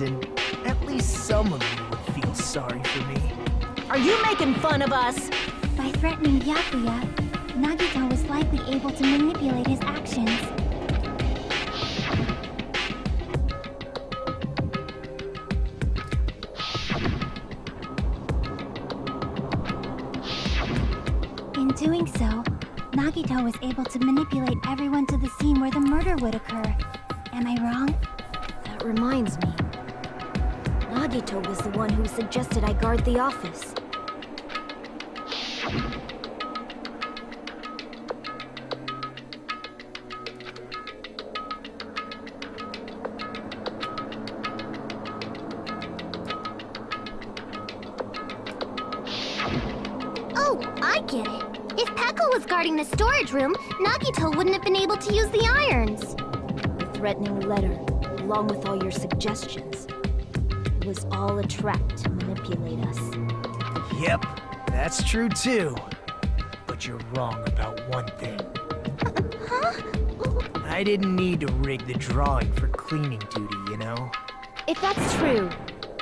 and at least some of you would feel sorry for me. Are you making fun of us? By threatening Byakuya, Nagito was likely able to manipulate his actions. In doing so, Nagito was able to manipulate everyone to the scene where the murder would occur. Am I wrong? That reminds me. Nagito was the one who suggested I guard the office. Oh, I get it. If Pekka was guarding the storage room, Nagito wouldn't have been able to use the irons. The threatening letter, along with all your suggestions, was all a trap to manipulate us. Yep, that's true too. But you're wrong about one thing. Huh? I didn't need to rig the drawing for cleaning duty, you know? If that's true,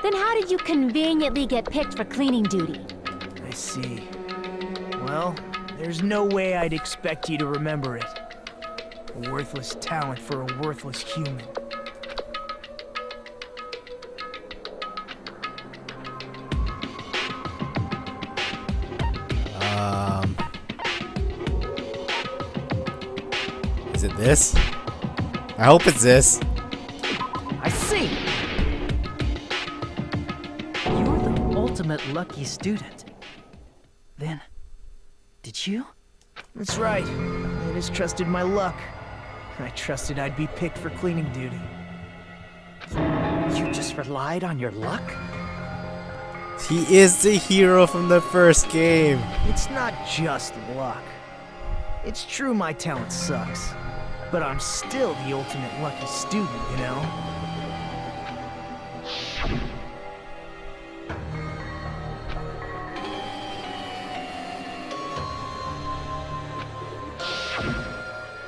then how did you conveniently get picked for cleaning duty? I see. Well, there's no way I'd expect you to remember it. A worthless talent for a worthless human. Is it this? I hope it's this. I see! You're the ultimate lucky student. Then, did you? That's right. I just trusted my luck. I trusted I'd be picked for cleaning duty. You just relied on your luck? He is the hero from the first game. It's not just luck. It's true my talent sucks, but I'm still the ultimate lucky student, you know?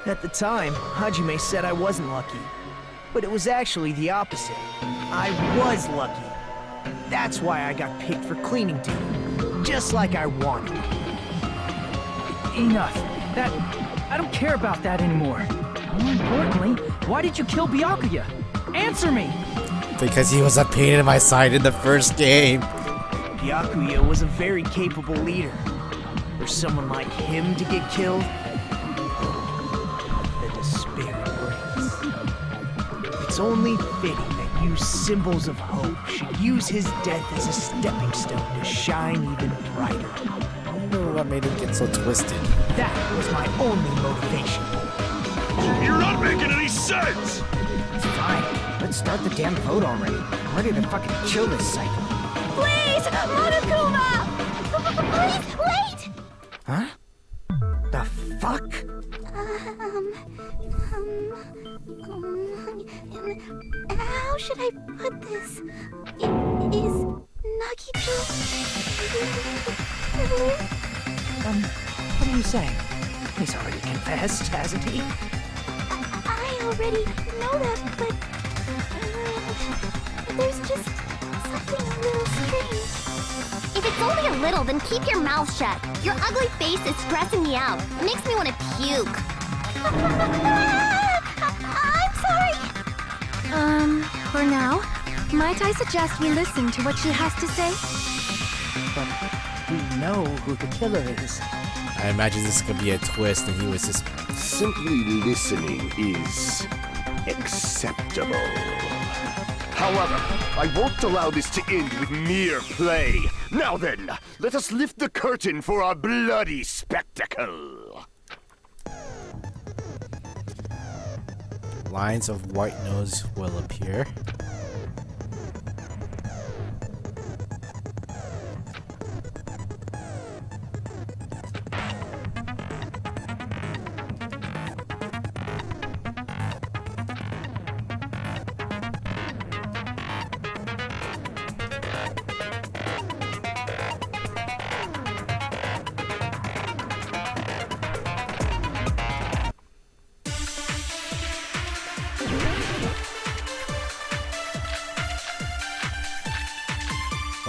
At the time, Hajime said I wasn't lucky, but it was actually the opposite. I was lucky. That's why I got picked for cleaning duty, just like I wanted. Enough. I don't care about that anymore. More importantly, why did you kill Byakuya? Answer me! Because he was a pain in my side in the first game. Byakuya was a very capable leader. For someone like him to get killed, the despair brings. It's only fitting that you symbols of hope should use his death as a stepping stone to shine even brighter. I wonder what made him get so twisted. That was my only motivation. You're not making any sense! It's fine. Let's start the damn vote already. I'm ready to fucking kill this psycho. Please, Monokuma! Please, wait! Huh? The fuck? How should I put this? Is Nagito... What are you saying? He's already confessed, hasn't he? I already know that, but... there's just something a little strange. If it's only a little, then keep your mouth shut. Your ugly face is stressing me out. It makes me want to puke. I'm sorry. For now, might I suggest we listen to what she has to say? But we know who the killer is. I imagine this could be a twist and he was just... Simply listening is acceptable. However, I won't allow this to end with mere play. Now then, let us lift the curtain for our bloody spectacle. Lines of white nose will appear.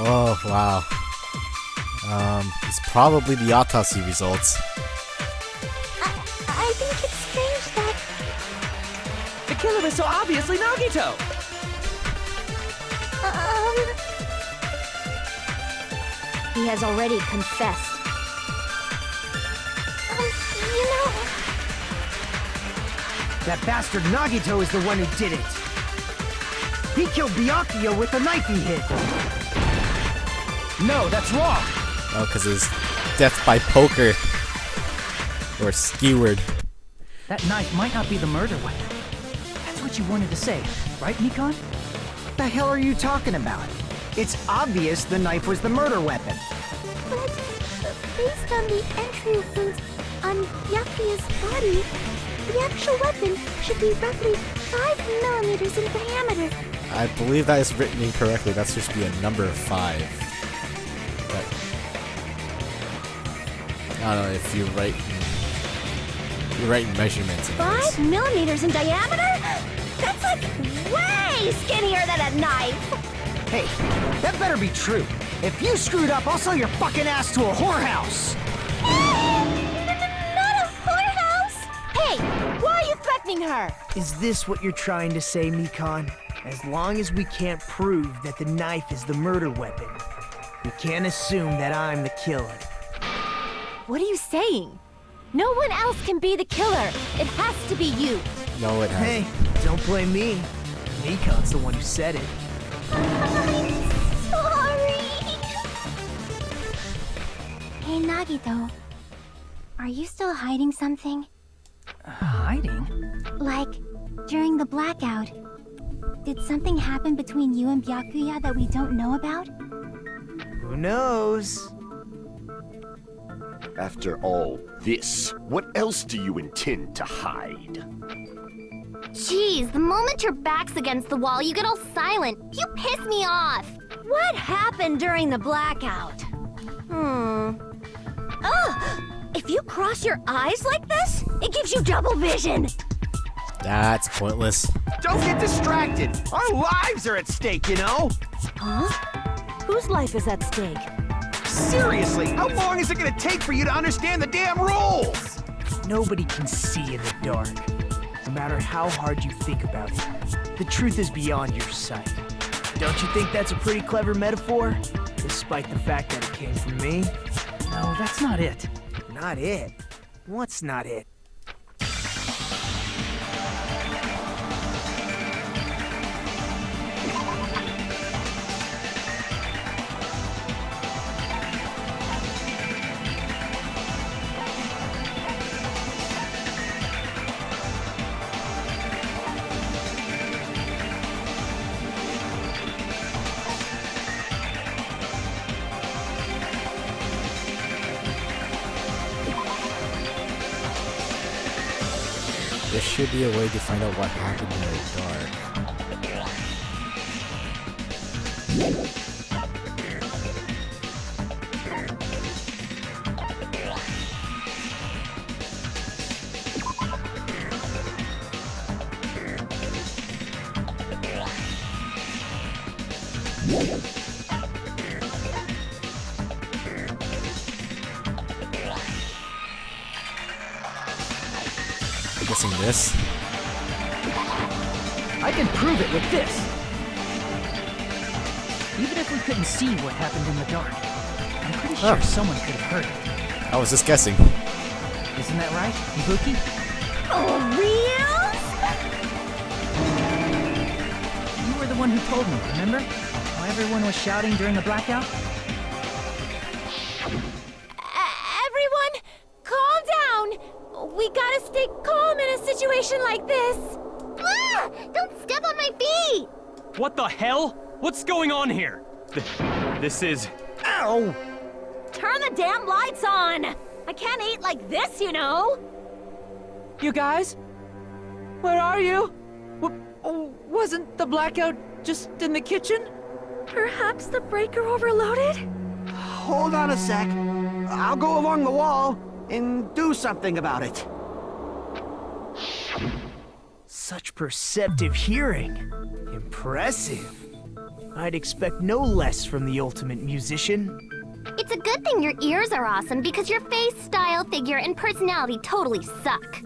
Oh, wow. It's probably the autopsy results. I think it's strange that... The killer is so obviously Nagito! He has already confessed. You know... That bastard Nagito is the one who did it. He killed Byakuya with the knife he hid. No, that's wrong! Oh, because his death by poker. Or skewered. That knife might not be the murder weapon. That's what you wanted to say, right, Nikon? What the hell are you talking about? It's obvious the knife was the murder weapon. But based on the entry wounds on Byakuya's body, the actual weapon should be roughly 5 millimeters in diameter. I believe that is written incorrectly. That's supposed to be a number 5. But I don't know if you're right. You're right in measurements. 5 millimeters in diameter? That's like way skinnier than a knife! Hey, that better be true. If you screwed up, I'll sell your fucking ass to a whorehouse! Not a whorehouse! Hey, why are you threatening her? Is this what you're trying to say, Mikon? As long as we can't prove that the knife is the murder weapon, we can't assume that I'm the killer. What are you saying? No one else can be the killer. It has to be you. No, it hasn't. Hey, don't blame me. Mikon's the one who said it. Sorry. Hey, Nagito. Are you still hiding something? Hiding? Like, during the blackout, did something happen between you and Byakuya that we don't know about? Who knows? After all this, what else do you intend to hide? Jeez, the moment your back's against the wall, you get all silent. You piss me off. What happened during the blackout? Ugh! If you cross your eyes like this, it gives you double vision! That's pointless. Don't get distracted! Our lives are at stake, you know? Huh? Whose life is at stake? Seriously, how long is it gonna take for you to understand the damn rules? Nobody can see in the dark, no matter how hard you think about it. The truth is beyond your sight. Don't you think that's a pretty clever metaphor? Despite the fact that it came from me? No, that's not it. Not it? What's not it? There should be a way to find out what happened in the dark. Guessing this. I can prove it with this. Even if we couldn't see what happened in the dark, I'm pretty sure someone could have heard it. I was just guessing. Isn't that right, Ibuki? Oh, real? You were the one who told me, remember? How everyone was shouting during the blackout? Everyone, calm down! We gotta stay calm in a situation like this! Ah! Don't step on my feet! What the hell? What's going on here? This is... Ow! Turn the damn lights on! I can't eat like this, you know! You guys? Where are you? Wasn't the blackout just in the kitchen? Perhaps the breaker overloaded? Hold on a sec. I'll go along the wall and do something about it. Such perceptive hearing. Impressive. I'd expect no less from the ultimate musician. It's a good thing your ears are awesome because your face, style, figure, and personality totally suck.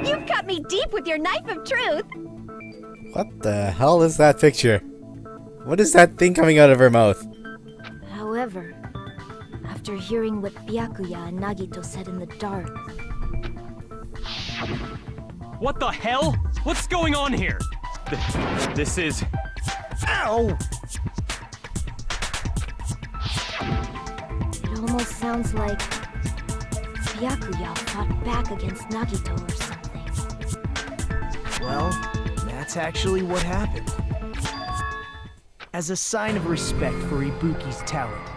You've cut me deep with your knife of truth. What the hell is that picture? What is that thing coming out of her mouth? However, after hearing what Byakuya and Nagito said in the dark, What the hell? What's going on here? This is... Ow! it almost sounds like Byakuya fought back against Nagito or something. Well, that's actually what happened. As a sign of respect for Ibuki's talent,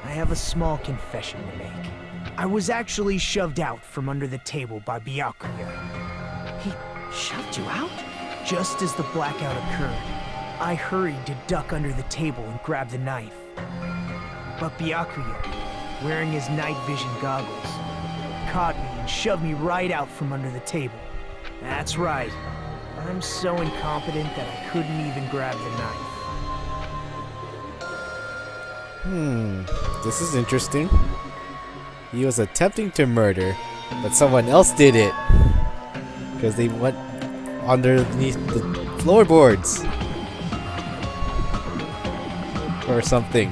I have a small confession to make. I was actually shoved out from under the table by Byakuya. He shoved you out? Just as the blackout occurred, I hurried to duck under the table and grab the knife. But Byakuya, wearing his night vision goggles, caught me and shoved me right out from under the table. That's right. I'm so incompetent that I couldn't even grab the knife. This is interesting. He was attempting to murder, but someone else did it. Because they went underneath the floorboards. Or something.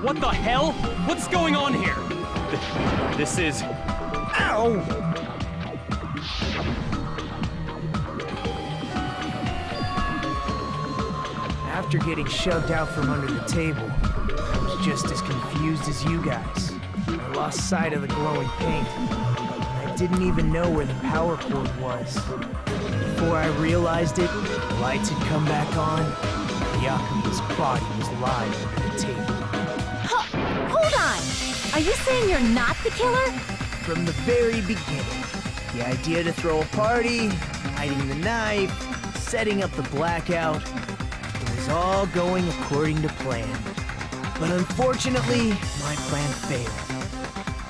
What the hell? What's going on here? This is... Ow! After getting shoved out from under the table, I was just as confused as you guys. I lost sight of the glowing paint. I didn't even know where the power cord was. Before I realized it, the lights had come back on. Byakuya's body was lying under the table. Hold on! Are you saying you're not the killer? From the very beginning, the idea to throw a party, hiding the knife, setting up the blackout, it was all going according to plan. But unfortunately, my plan failed.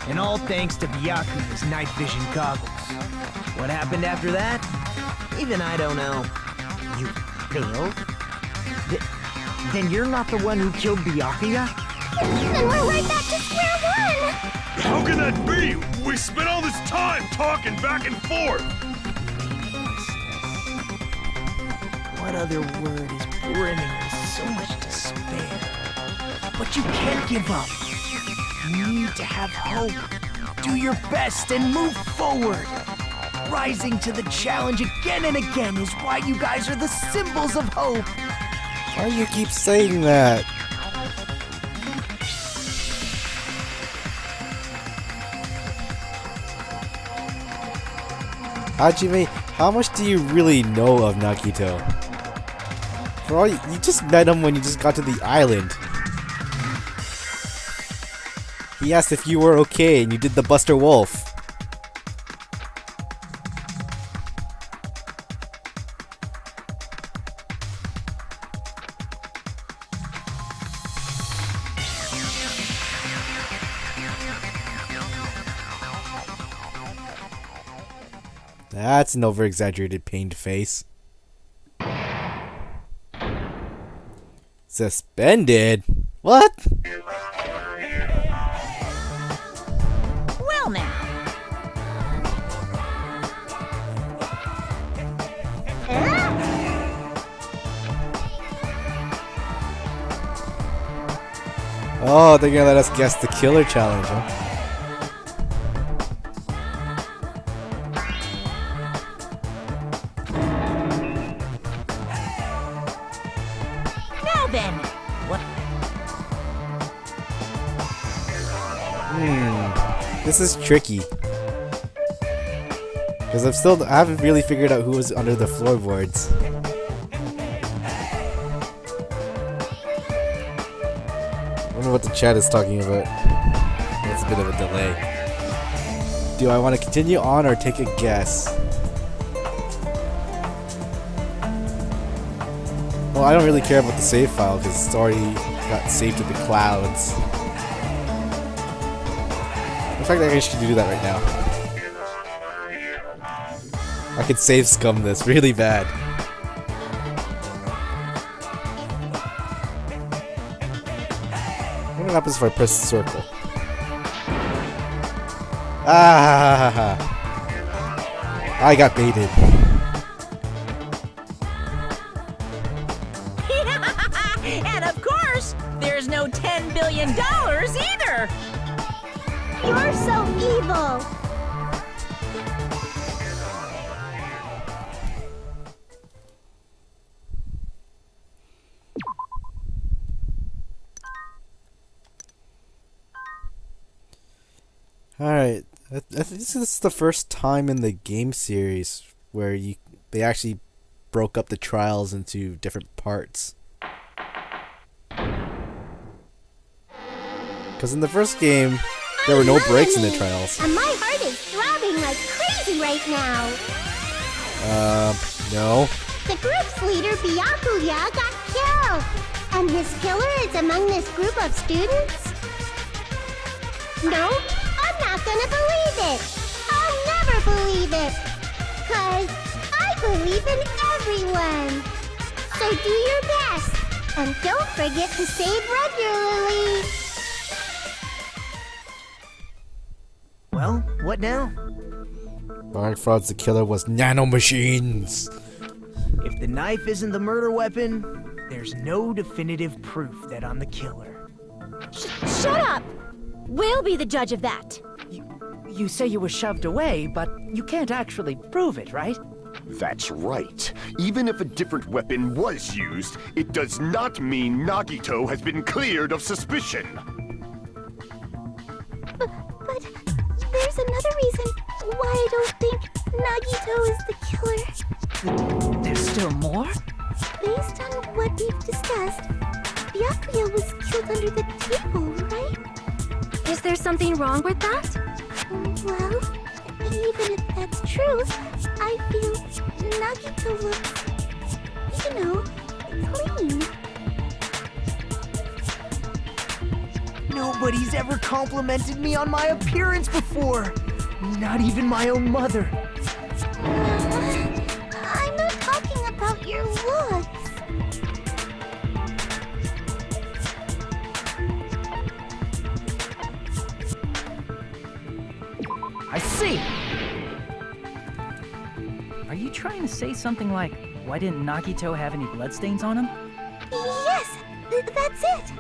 And all thanks to Byakuya's night vision goggles. What happened after that? Even I don't know. You failed? Then you're not the one who killed Byakuya? Then we're right back to square one! How can that be? We spent all this time talking back and forth! What other word is brimming with so much despair? But you can't give up. You need to have hope. Do your best and move forward. Rising to the challenge again and again is why you guys are the symbols of hope. Why do you keep saying that? Hajime, how much do you really know of Nagito? For all you just met him when you just got to the island. He asked if you were okay and you did the Buster Wolf. That's an over-exaggerated pained face. Suspended? What? Well now. Oh, they're gonna let us guess the killer challenge, huh? Now then, what? This is tricky. Because I haven't really figured out who was under the floorboards. I wonder what the chat is talking about. That's a bit of a delay. Do I want to continue on or take a guess? Well, I don't really care about the save file because it's already got saved to the clouds. In fact, I should do that right now. I could save scum this really bad. What happens if I press circle? Ah! I got baited. And of course, there's no $10 billion either! You're so evil! Alright, I think this is the first time in the game series where they actually broke up the trials into different parts. Because in the first game, there were no breaks in the trials. And my heart is throbbing like crazy right now. No. The group's leader, Byakuya, got killed. And his killer is among this group of students? No, I'm not gonna believe it. I'll never believe it. 'Cause I believe in everyone. So do your best. And don't forget to save regularly. Well, what now? Bark Fraud's the killer was nanomachines. If the knife isn't the murder weapon, there's no definitive proof that I'm the killer. Shut up! We'll be the judge of that. You say you were shoved away, but you can't actually prove it, right? That's right. Even if a different weapon was used, it does not mean Nagito has been cleared of suspicion. But there's another reason why I don't think Nagito is the killer. There's still more? Based on what we've discussed, Byakuya was killed under the table, right? Is there something wrong with that? Well, even if that's true, I feel Nagito looks, clean. Nobody's ever complimented me on my appearance before. Not even my own mother. I'm not talking about your looks. I see! Are you trying to say something like, why didn't Nagito have any bloodstains on him? Yes, that's it.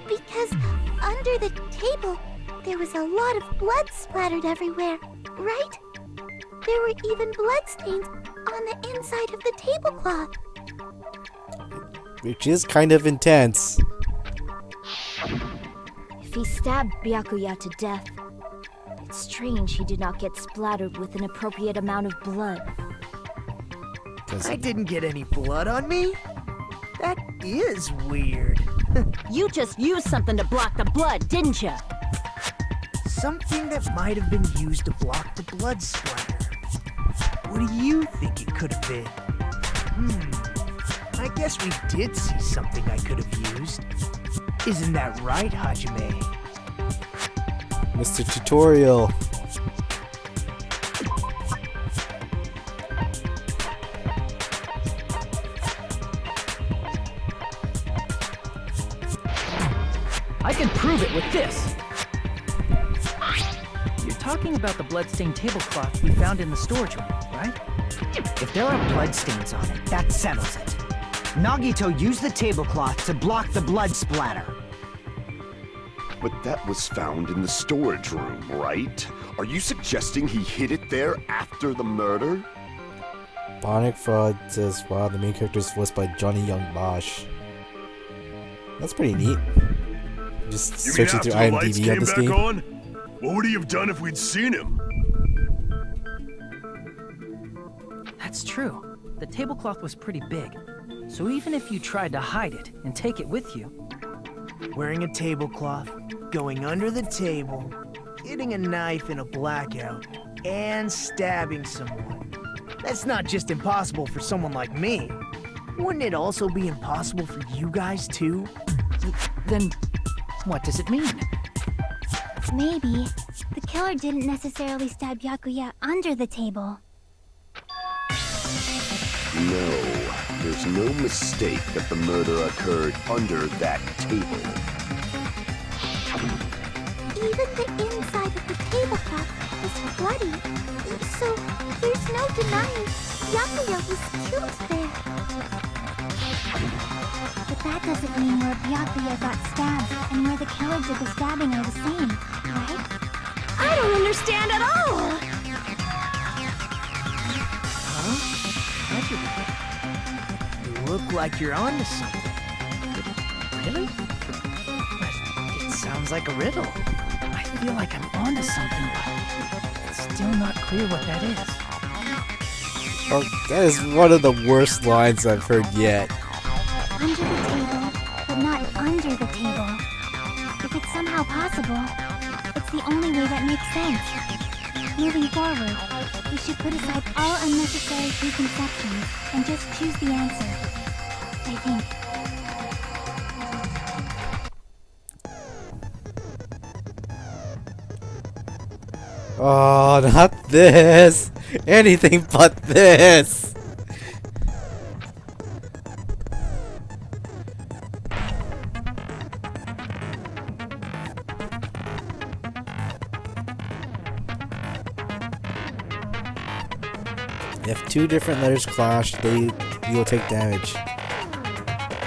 Because under the table, there was a lot of blood splattered everywhere, right? There were even bloodstains on the inside of the tablecloth. Which is kind of intense. If he stabbed Byakuya to death, it's strange he did not get splattered with an appropriate amount of blood. I didn't get any blood on me? That is weird. You just used something to block the blood, didn't you? Something that might have been used to block the blood splatter. What do you think it could have been? I guess we did see something I could have used. Isn't that right, Hajime? Mr. Tutorial. I can prove it with this! You're talking about the bloodstained tablecloth we found in the storage room, right? If there are bloodstains on it, that settles it. Nagito used the tablecloth to block the blood splatter. But that was found in the storage room, right? Are you suggesting he hid it there after the murder? Bionic Fraud says, wow, the main character is voiced by Johnny Young Bosch. That's pretty neat. Just searching through IMDb on this game. What would he have done if we'd seen him? That's true. The tablecloth was pretty big. So even if you tried to hide it and take it with you... Wearing a tablecloth, going under the table, getting a knife in a blackout, and stabbing someone. That's not just impossible for someone like me. Wouldn't it also be impossible for you guys too? Then what does it mean? Maybe the killer didn't necessarily stab Byakuya under the table. No, there's no mistake that the murder occurred under that table. Even the inside of the tablecloth was bloody. So there's no denying Byakuya was killed there. But that doesn't mean where Byakuya got stabbed and where the killer did the stabbing are the same, right? I don't understand at all! You look like you're onto something. Really? It sounds like a riddle. I feel like I'm onto something, but it's still not clear what that is. Oh, that is one of the worst lines I've heard yet. Under the table, but not under the table. If it's somehow possible, it's the only way that makes sense. Moving forward, we should put aside all unnecessary preconceptions and just choose the answer. I think. Oh, not this! Anything but this! If two different letters clash, you will take damage.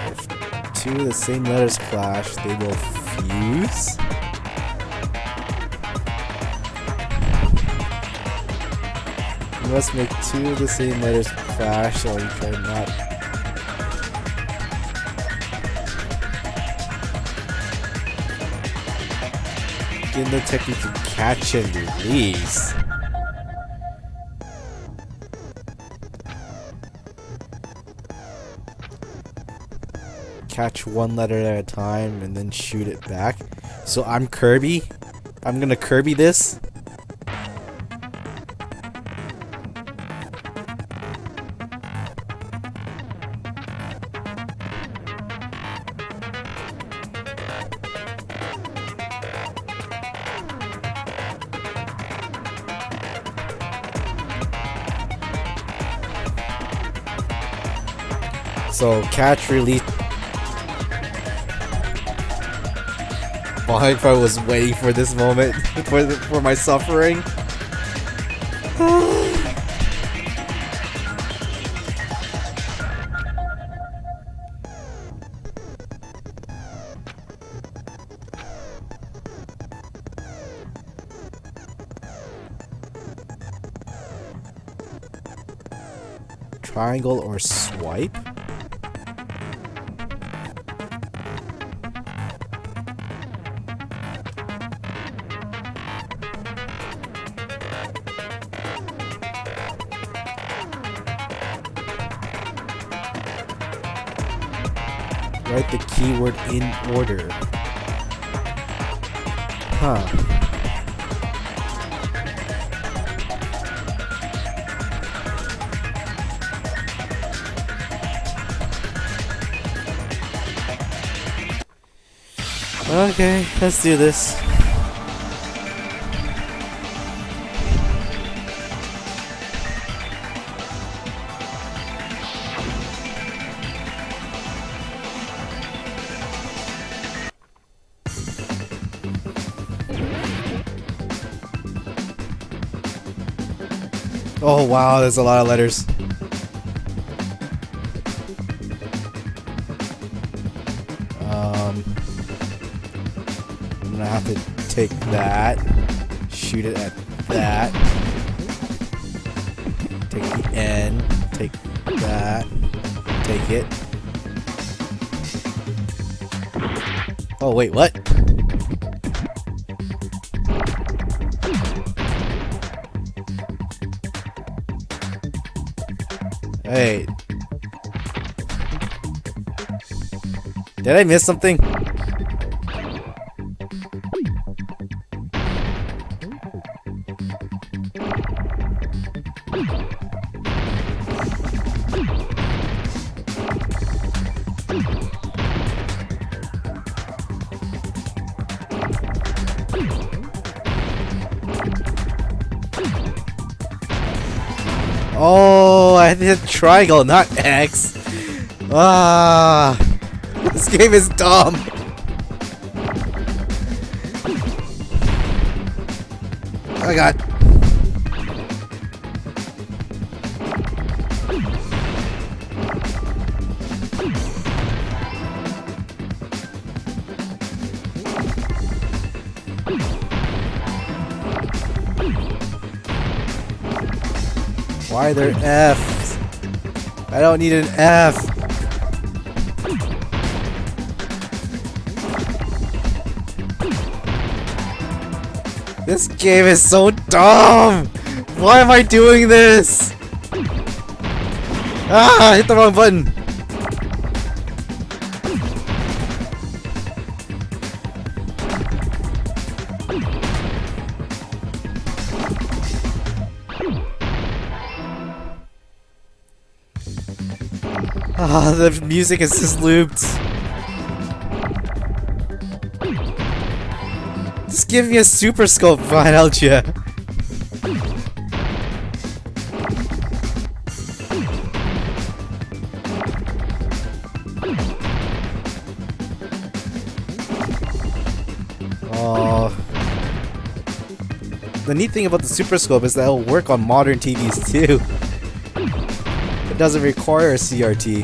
If two of the same letters clash, they will fuse? You must make two of the same letters clash, or you cannot. Begin the technique to catch and release. Catch one letter at a time and then shoot it back. So I'm Kirby. I'm gonna Kirby this. So catch, release. If I was waiting for this moment for my suffering. Triangle or swipe? Write the keyword in order. Huh. Okay, let's do this. Oh wow, there's a lot of letters. I'm gonna have to take that, shoot it at that, take the N, take that, take it. Oh wait, what? Hey. Did I miss something? Oh, I did triangle, not X. Ah, this game is dumb. Oh god. Why are there Fs? I don't need an F. This game is so dumb! Why am I doing this? Ah, I hit the wrong button. Ah, the music is just looped. Just give me a super scope, why don't ya? Oh. The neat thing about the super scope is that it'll work on modern TVs too. It doesn't require a CRT.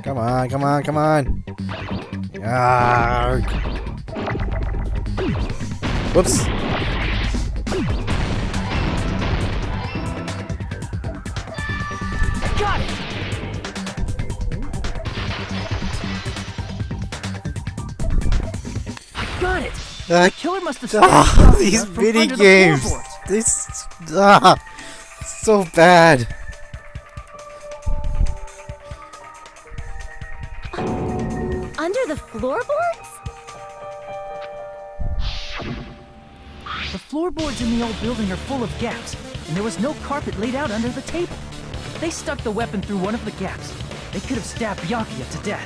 Come on, come on, come on. Arrgh. Whoops. Got it! I got it! The killer must have stopped These from mini under the games. floorboards. This so bad. Under the floorboards? The floorboards in the old building are full of gaps, and there was no carpet laid out under the table. They stuck the weapon through one of the gaps. They could have stabbed Byakuya to death.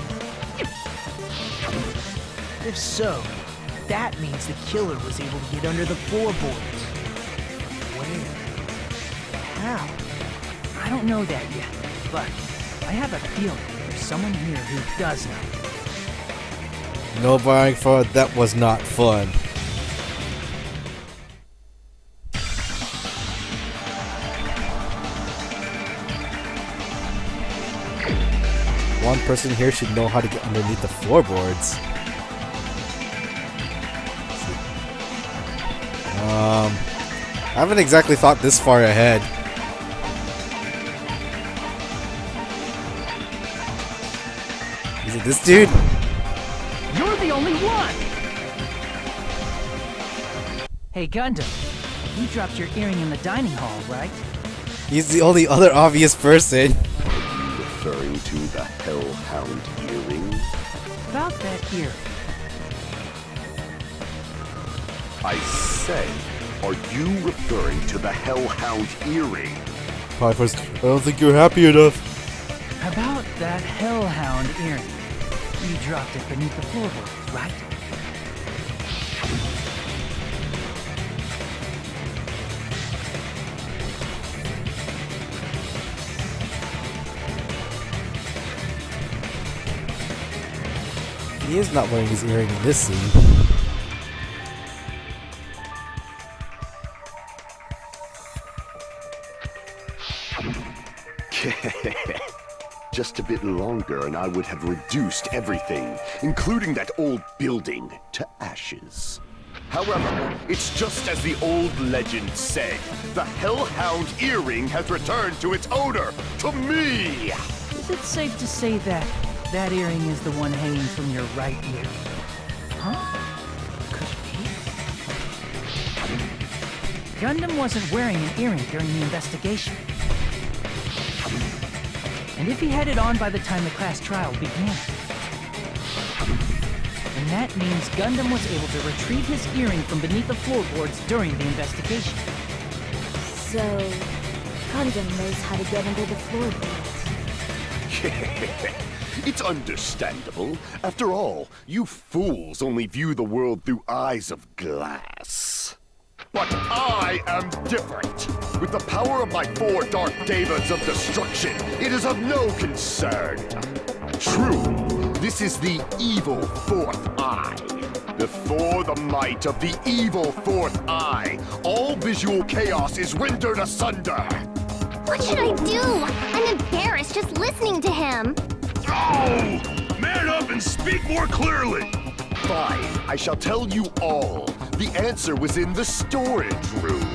If so, that means the killer was able to get under the floorboards. Where? How? I don't know that yet, but I have a feeling there's someone here who does know. No buying for it, that was not fun. One person here should know how to get underneath the floorboards. I haven't exactly thought this far ahead. Is it this dude? You're the only one! Hey, Gundam, you dropped your earring in the dining hall, right? He's the only other obvious person. Referring to the Hellhound earring? About that earring. I say, are you referring to the Hellhound earring? Piper's, I don't think you're happy enough. About that Hellhound earring. You dropped it beneath the floorboards, right? He is not wearing his earring in this scene. Just a bit longer and I would have reduced everything, including that old building, to ashes. However, it's just as the old legend said. The Hellhound earring has returned to its owner, to me! Is it safe to say that that earring is the one hanging from your right ear? Huh? Could be. Gundam wasn't wearing an earring during the investigation. and if he had it on by the time the class trial began. And that means Gundam was able to retrieve his earring from beneath the floorboards during the investigation. So, Gundam knows how to get under the floorboards. It's understandable. After all, you fools only view the world through eyes of glass. But I am different. With the power of my 4 Dark Devas of destruction, it is of no concern. True, this is the evil 4th eye. Before the might of the evil 4th eye, all visual chaos is rendered asunder. What should I do? I'm embarrassed just listening to him. Oh! Man up and speak more clearly! Fine, I shall tell you all. The answer was in the storage room.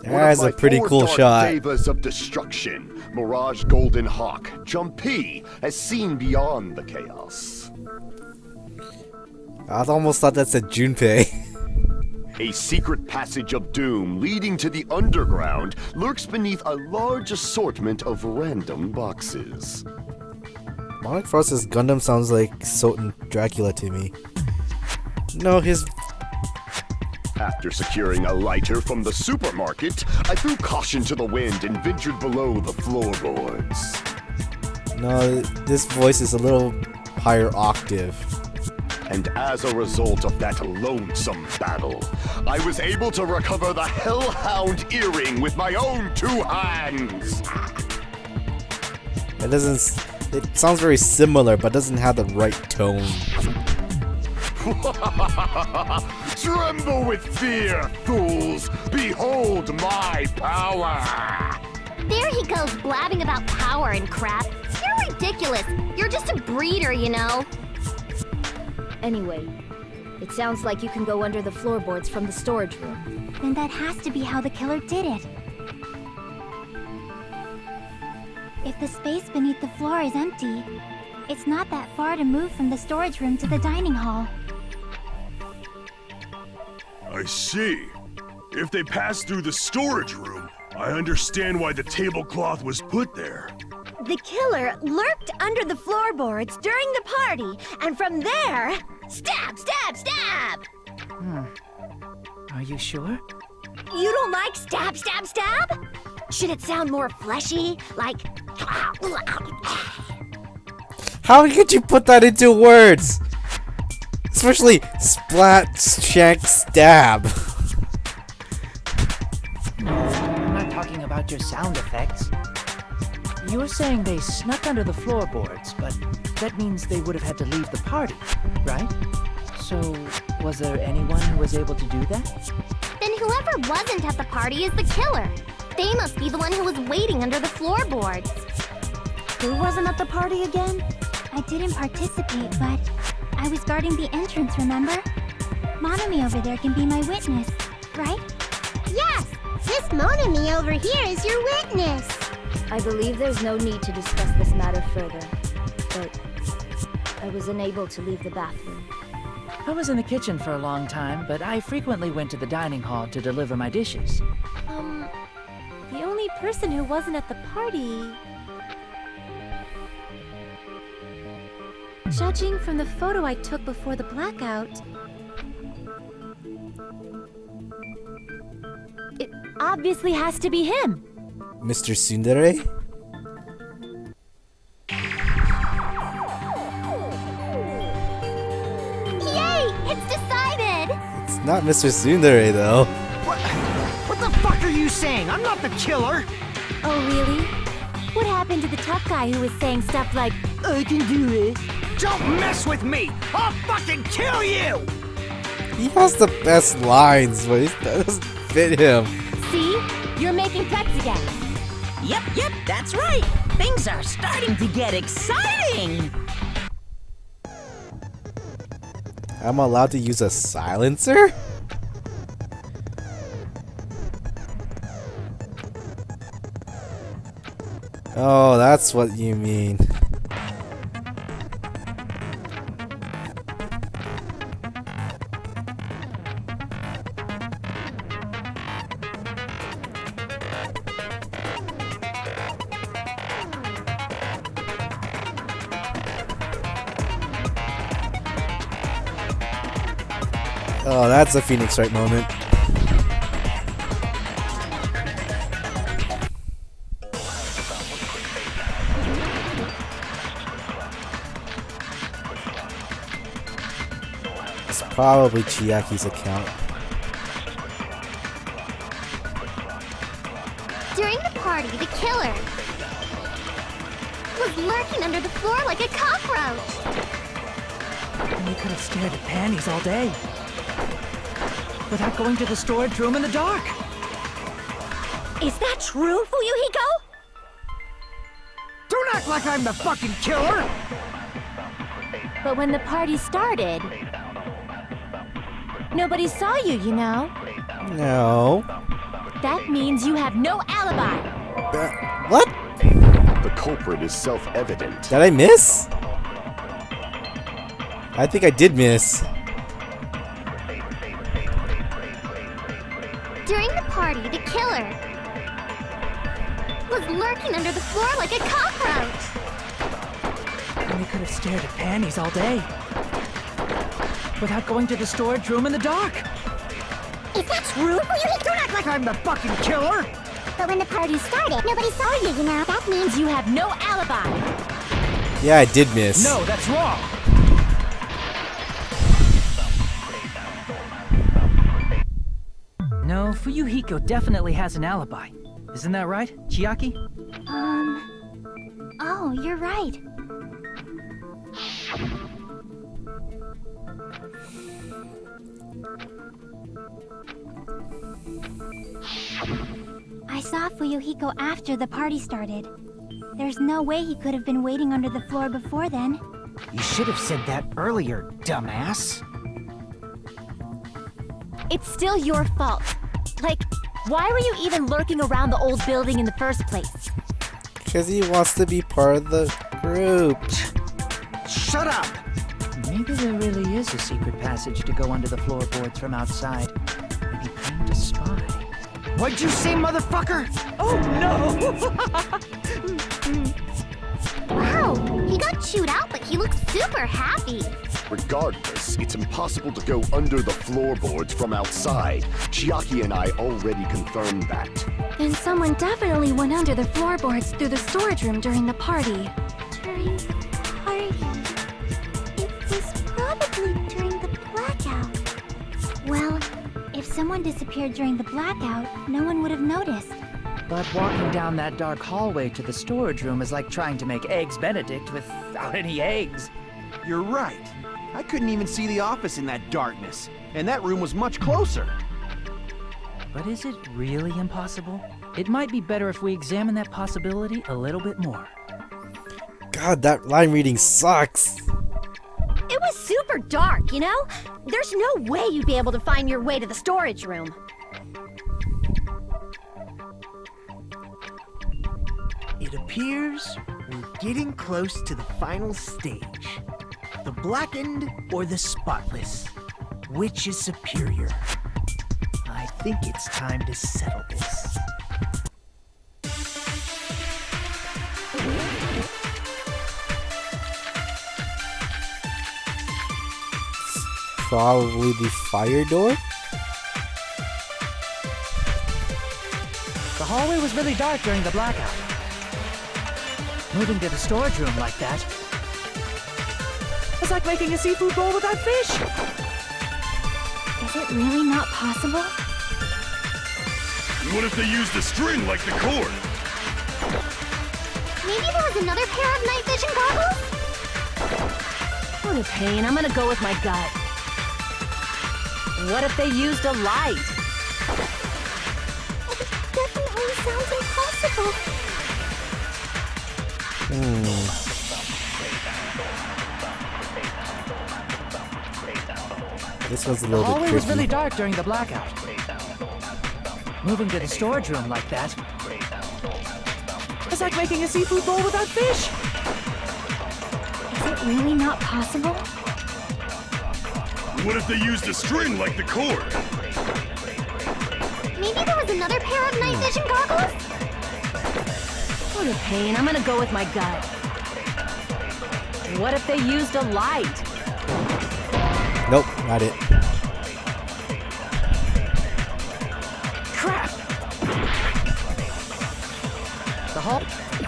That's a pretty cool shot. Devas of destruction, Mirage Golden Hawk, Jumpy, has seen beyond the chaos. I almost thought that said Junpei. A secret passage of doom leading to the underground lurks beneath a large assortment of random boxes. Monic Frost's Gundam sounds like Soten Dracula to me. No, his... After securing a lighter from the supermarket, I threw caution to the wind and ventured below the floorboards. No, this voice is a little higher octave. And as a result of that lonesome battle, I was able to recover the Hellhound earring with my own 2 hands. It doesn't... It sounds very similar, but doesn't have the right tone. Tremble with fear, fools! Behold my power! There he goes blabbing about power and crap. You're ridiculous. You're just a breeder, you know. Anyway, it sounds like you can go under the floorboards from the storage room. Then that has to be how the killer did it. If the space beneath the floor is empty, it's not that far to move from the storage room to the dining hall. I see. If they passed through the storage room, I understand why the tablecloth was put there. The killer lurked under the floorboards during the party, and from there, stab, stab, stab! Are you sure? You don't like stab, stab, stab? Should it sound more fleshy? Like... How could you put that into words? Especially splat, shank, stab. No, I'm not talking about your sound effects. You were saying they snuck under the floorboards, but that means they would have had to leave the party, right? So, was there anyone who was able to do that? Then whoever wasn't at the party is the killer. They must be the one who was waiting under the floorboards. Who wasn't at the party again? I didn't participate, but I was guarding the entrance, remember? Monami over there can be my witness, right? Yes! This Monami over here is your witness! I believe there's no need to discuss this matter further, but I was unable to leave the bathroom. I was in the kitchen for a long time, but I frequently went to the dining hall to deliver my dishes. The only person who wasn't at the party... Judging from the photo I took before the blackout... It obviously has to be him! Mr. Tsundere? Yay! It's decided! It's not Mr. Tsundere, though. What the fuck are you saying? I'm not the killer! Oh, really? What happened to the tough guy who was saying stuff like, I can do it? Don't mess with me! I'll fucking kill you! He has the best lines, but it doesn't fit him. See? You're making threats again. Yep, that's right. Things are starting to get exciting. I'm allowed to use a silencer? Oh, that's what you mean. Oh, that's a Phoenix Wright moment. It's probably Chiaki's account. During the party, the killer was lurking under the floor like a cockroach. And we could have stared at panties all day. Without going to the storage room in the dark. Is that true, Fuyuhiko? Don't act like I'm the fucking killer! But when the party started, nobody saw you, you know? No. That means you have no alibi. What? The culprit is self-evident. Did I miss? I think I did miss. During the party, the killer was lurking under the floor like a cockroach. And we could have stared at panties all day. Without going to the storage room in the dark. Is that true? Don't act like I'm the fucking killer! But when the party started, nobody saw you, you know? That means You have no alibi. Yeah, I did miss. No, that's wrong. No, Fuyuhiko definitely has an alibi. Isn't that right, Chiaki? Oh, you're right. I saw Fuyuhiko after the party started. There's no way he could have been waiting under the floor before then. You should have said that earlier, dumbass. It's still your fault. Like, why were you even lurking around the old building in the first place? Because he wants to be part of the group. Shut up! Maybe there really is a secret passage to go under the floorboards from outside. Maybe plan to spy. What'd you say, motherfucker? Oh no! wow, he got chewed out, but he looks super happy. Regardless, it's impossible to go under the floorboards from outside. Chiaki and I already confirmed that. Then someone definitely went under the floorboards through the storage room during the party. During the party? It was probably during the blackout. Well, if someone disappeared during the blackout, no one would have noticed. But walking down that dark hallway to the storage room is like trying to make Eggs Benedict without any eggs. You're right. I couldn't even see the office in that darkness, and that room was much closer. But is it really impossible? It might be better if we examine that possibility a little bit more. God, that line reading sucks. It was super dark, you know? There's no way you'd be able to find your way to the storage room. It appears we're getting close to the final stage. The blackened or the spotless? Which is superior? I think it's time to settle this. Probably the fire door? The hallway was really dark during the blackout. Moving to the storage room like that was like making a seafood bowl without fish. Is it really not possible? What if they used a string like the cord? Maybe there was another pair of night vision goggles? What a pain. I'm gonna go with my gut. What if they used a light? It definitely sounds impossible. This was a The little hallway bit was tricky. really dark during the blackout. Moving to the storage room like that was like making a seafood bowl without fish. Is it really not possible? What if they used a string like the cord? Maybe there was another pair of night vision goggles? What a pain. I'm gonna go with my gut. What if they used a light? Nope, not it.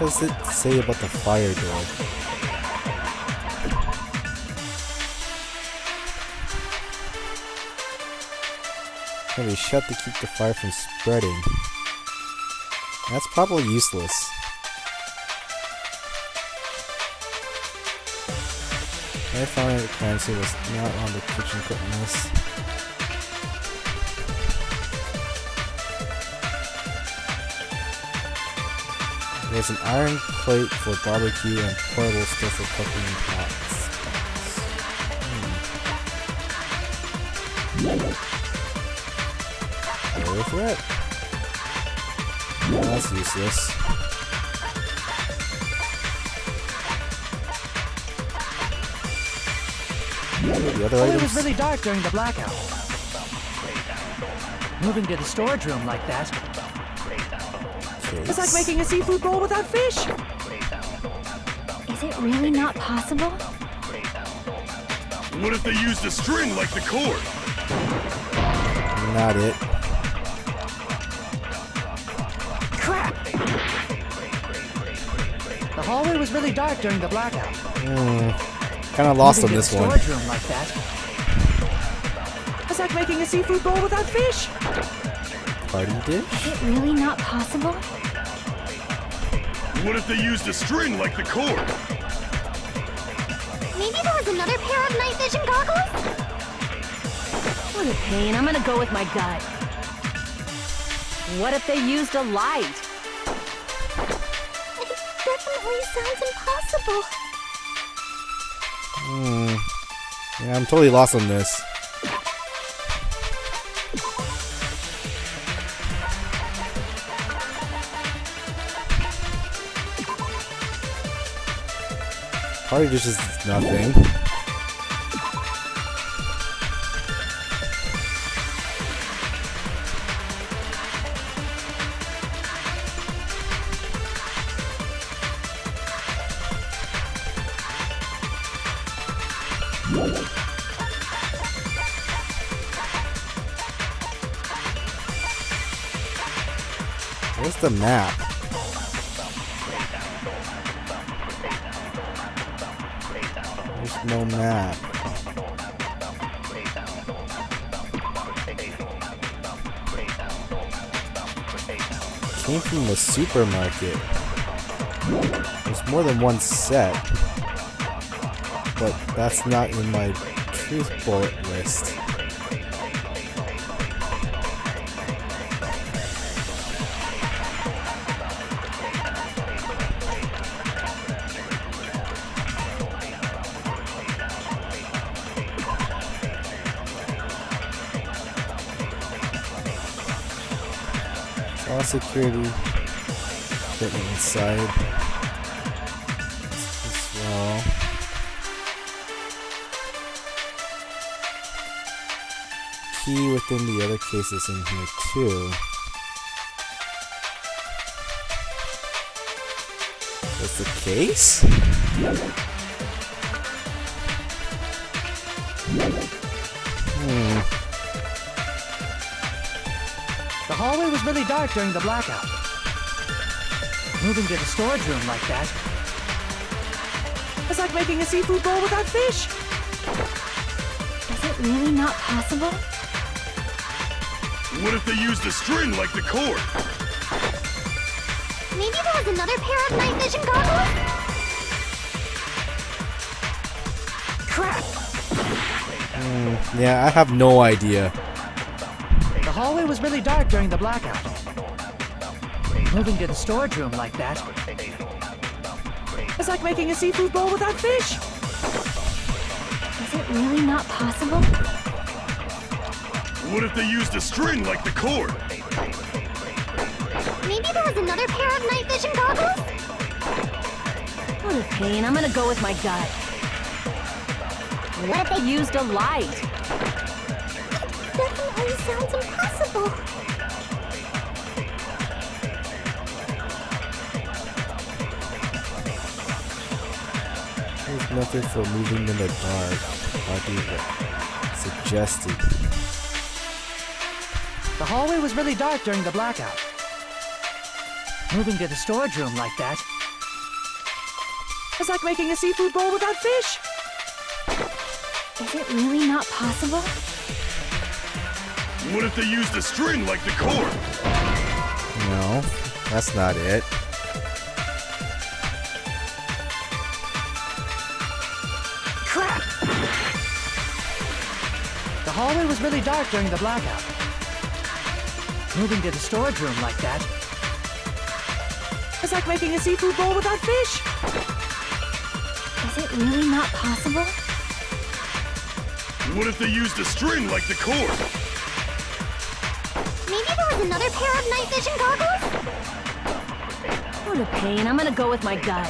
does it say about the fire door? Can be shut to keep the fire from spreading. That's probably useless. I found that the currency was not on the kitchen cooking list. There's an iron plate for barbecue and portable stove for cooking pots. Very threat. Oh, that's useless. The other items? It was really dark during the blackout. Moving to the storage room like that. It's like making a seafood bowl without fish. Is it really not possible? What if they used a string like the cord? Not it. Crap! The hallway was really dark during the blackout. Kinda lost on this one. Storage room like that. It's like making a seafood bowl without fish. Party dish? Is it really not possible? What if they used a string like the cord? Maybe there was another pair of night vision goggles? What a pain. I'm gonna go with my gut. What if they used a light? It definitely sounds impossible. Yeah, I'm totally lost on this. Party dish is nothing. Where's the map? There's no map. Came from the supermarket. There's more than one set. But that's not in my truth bullet list. All security equipment inside as well. Key within the other cases in here too. That's the case? The hallway was really dark during the blackout. Moving to the storage room like that. It's like making a seafood bowl without fish. Is it really not possible? What if they used a string like the cord? Maybe there was another pair of night vision goggles? Crap! Yeah, I have no idea. The hallway was really dark during the blackout. Moving to the storage room like that. It's like making a seafood bowl without fish. Is it really not possible? What if they used a string like the cord? Maybe there was another pair of night vision goggles? What a pain. I'm gonna go with my gut. What if they used a light? Definitely sounds impossible. There's nothing for moving in the dark. Party suggested. The hallway was really dark during the blackout. Moving to the storage room like that. It's like making a seafood bowl without fish. Is it really not possible? What if they used a string like the cord? No, that's not it. Crap! The hallway was really dark during the blackout. Moving to the storage room like that. It's like making a seafood bowl without fish. Is it really not possible? What if they used a string like the cord? Maybe there was another pair of night vision goggles? What a pain. I'm gonna go with my gut.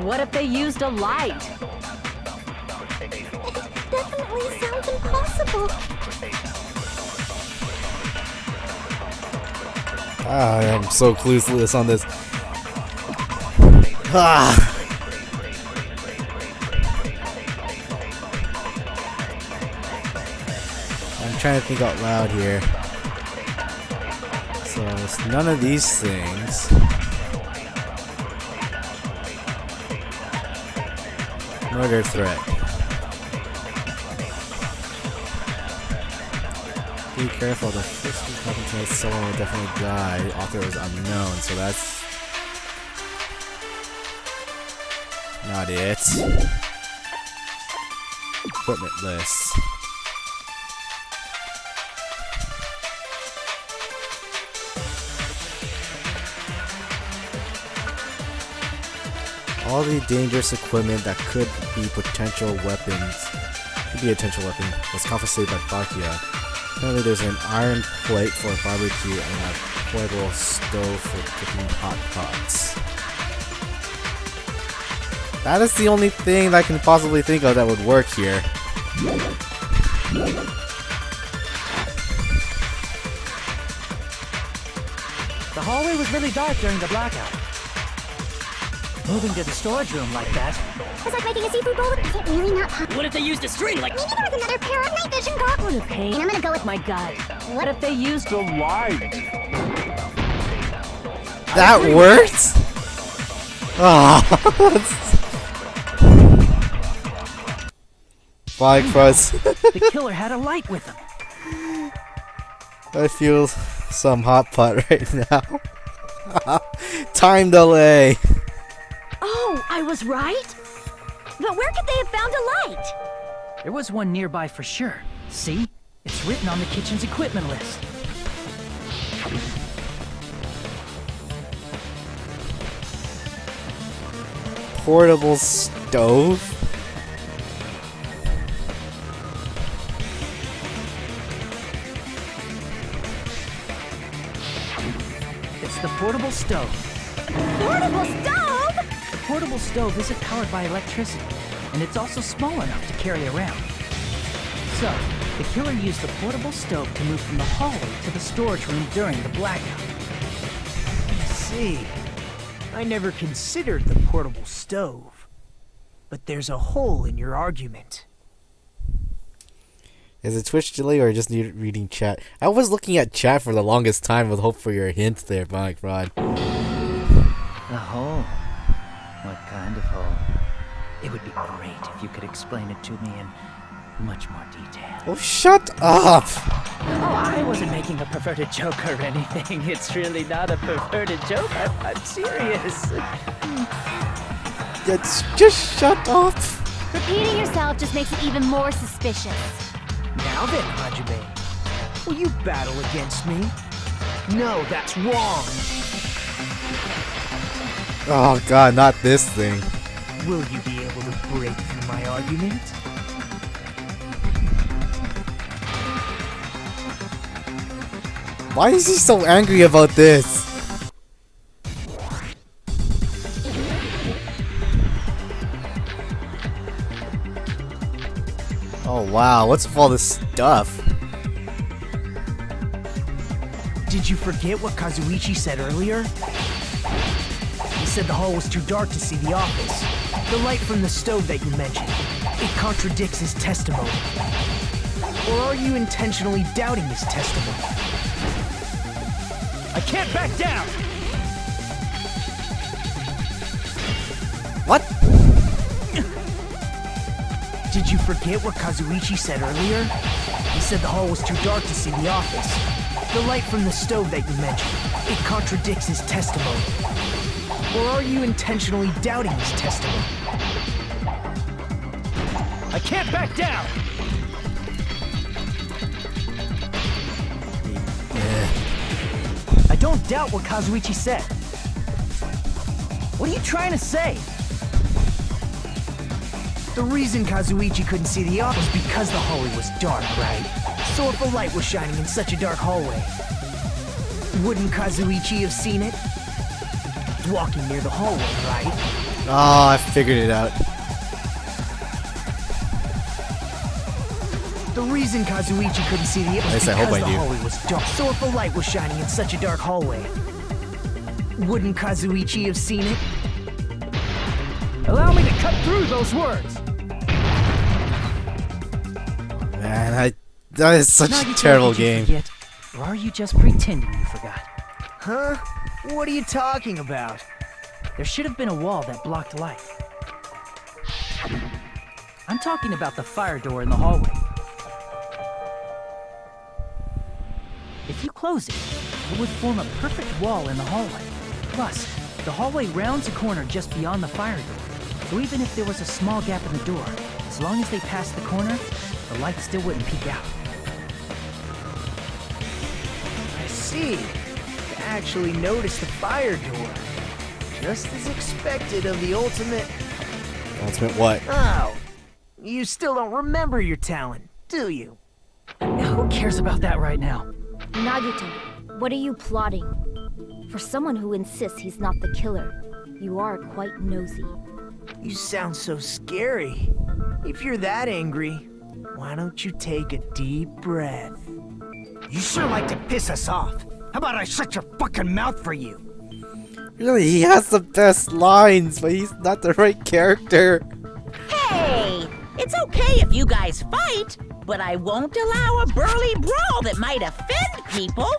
What if they used a light? Definitely sounds impossible. I'm so clueless on this. I'm trying to think out loud here. So it's none of these things. Murder threat. Be careful, the first weapon tonight, someone will definitely die. Author is unknown, so that's not it. Equipment list. All the dangerous equipment that could be potential weapons, was confiscated by Bakia. Apparently there's an iron plate for a barbecue and a portable stove for cooking hot pots. That is the only thing I can possibly think of that would work here. The hallway was really dark during the blackout. Moving to the storage room like that. It's like making a seafood bowl. Is it really not possible? What if they used a string like... Maybe there was another pair of night vision goggles. What a pain. I'm gonna go with my gut. What if they used a light? That worked? Bye, Cruz. The killer had a light with him. I feel some hot pot right now. Time delay. Oh, I was right? But where could they have found a light? There was one nearby for sure. See? It's written on the kitchen's equipment list. Portable stove? It's the portable stove. Portable stove? The portable stove isn't powered by electricity, and it's also small enough to carry around. So, the killer used the portable stove to move from the hallway to the storage room during the blackout. I see. I never considered the portable stove. But there's a hole in your argument. Is it Twitch delay or just need reading chat? I was looking at chat for the longest time with hope for your hint there, Mike Rod. A hole? What kind of hole? It would be great if you could explain it to me in much more detail. Oh, shut up! Oh, I wasn't making a perverted joke or anything. It's really not a perverted joke. I'm serious. Just shut up! Repeating yourself just makes it even more suspicious. Now then, Hajime, will you battle against me? No, that's wrong. Oh god, not this thing. Will you be able to break through my argument? Why is he so angry about this? Oh wow, what's with all this stuff? Did you forget what Kazuichi said earlier? He said the hall was too dark to see the office. The light from the stove that you mentioned, it contradicts his testimony. Or are you intentionally doubting his testimony? I can't back down! What? Did you forget what Kazuichi said earlier? He said the hall was too dark to see the office. The light from the stove that you mentioned, it contradicts his testimony. Or are you intentionally doubting his testimony? I can't back down! I don't doubt what Kazuichi said. What are you trying to say? The reason Kazuichi couldn't see the office was because the hallway was dark, right? So if a light was shining in such a dark hallway, wouldn't Kazuichi have seen it? Walking near the hallway, right? Oh, I figured it out. The reason Kazuichi couldn't see the office was I hope because I the do. hallway was dark. So if a light was shining in such a dark hallway, wouldn't Kazuichi have seen it? Allow me to cut through those words! Man, that is such a terrible game. Forget, or are you just pretending you forgot? Huh? What are you talking about? There should have been a wall that blocked light. I'm talking about the fire door in the hallway. If you close it, it would form a perfect wall in the hallway. Plus, the hallway rounds a corner just beyond the fire door. So even if there was a small gap in the door, as long as they passed the corner, the light still wouldn't peek out. I see. You actually noticed the fire door. Just as expected of the ultimate... Ultimate what? Oh. You still don't remember your talent, do you? Who cares about that right now? Nagito, what are you plotting? For someone who insists he's not the killer, you are quite nosy. You sound so scary. If you're that angry, why don't you take a deep breath? You sure like to piss us off. How about I shut your fucking mouth for you? Really, he has the best lines, but he's not the right character. Hey! It's okay if you guys fight, but I won't allow a burly brawl that might offend people.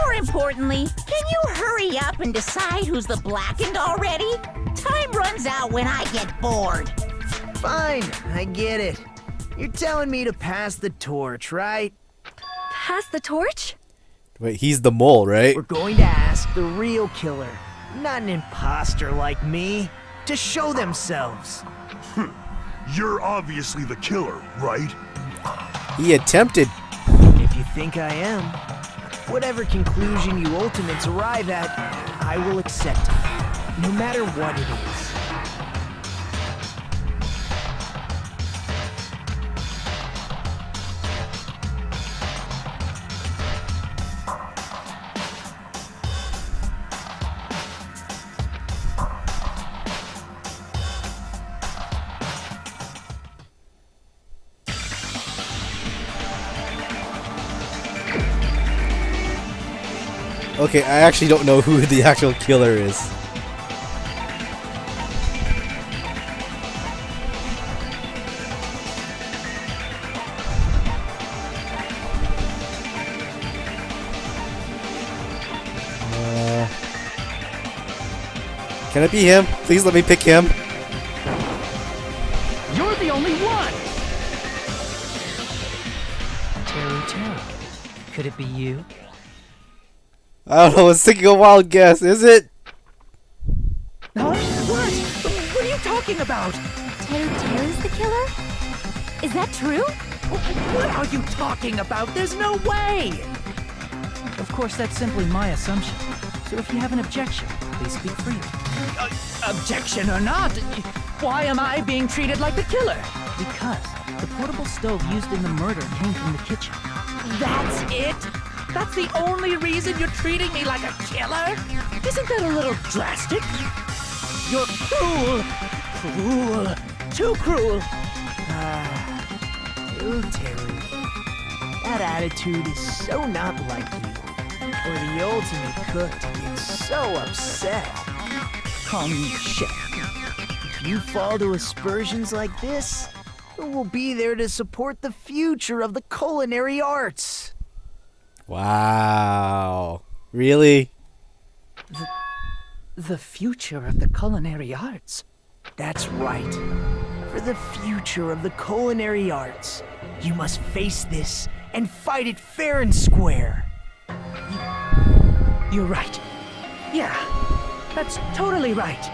More importantly, can you hurry up and decide who's the blackened already? Time runs out when I get bored. Fine, I get it. You're telling me to pass the torch, right? Pass the torch? Wait, he's the mole, right? We're going to ask the real killer, not an imposter like me, to show themselves. You're obviously the killer, right? He attempted. If you think I am, whatever conclusion you ultimates arrive at, I will accept it, no matter what it is. Okay, I actually don't know who the actual killer is. Can it be him? Please let me pick him. You're the only one! Terry. Could it be you? I don't know, I was thinking a wild guess, is it? Huh? What? What are you talking about? Teru's the killer? Is that true? What are you talking about? There's no way! Of course, that's simply my assumption. So if you have an objection, please speak freely. Objection or not, why am I being treated like the killer? Because the portable stove used in the murder came from the kitchen. That's it? That's the only reason you're treating me like a killer? Isn't that a little drastic? You're cruel. Cruel. Too cruel. Ooh, Terry. That attitude is so not like you. For the ultimate cook to get so upset. Call me chef. If you fall to aspersions like this, who will be there to support the future of the culinary arts? Wow. Really? The future of the culinary arts? That's right. For the future of the culinary arts, you must face this and fight it fair and square. You're right. Yeah, that's totally right.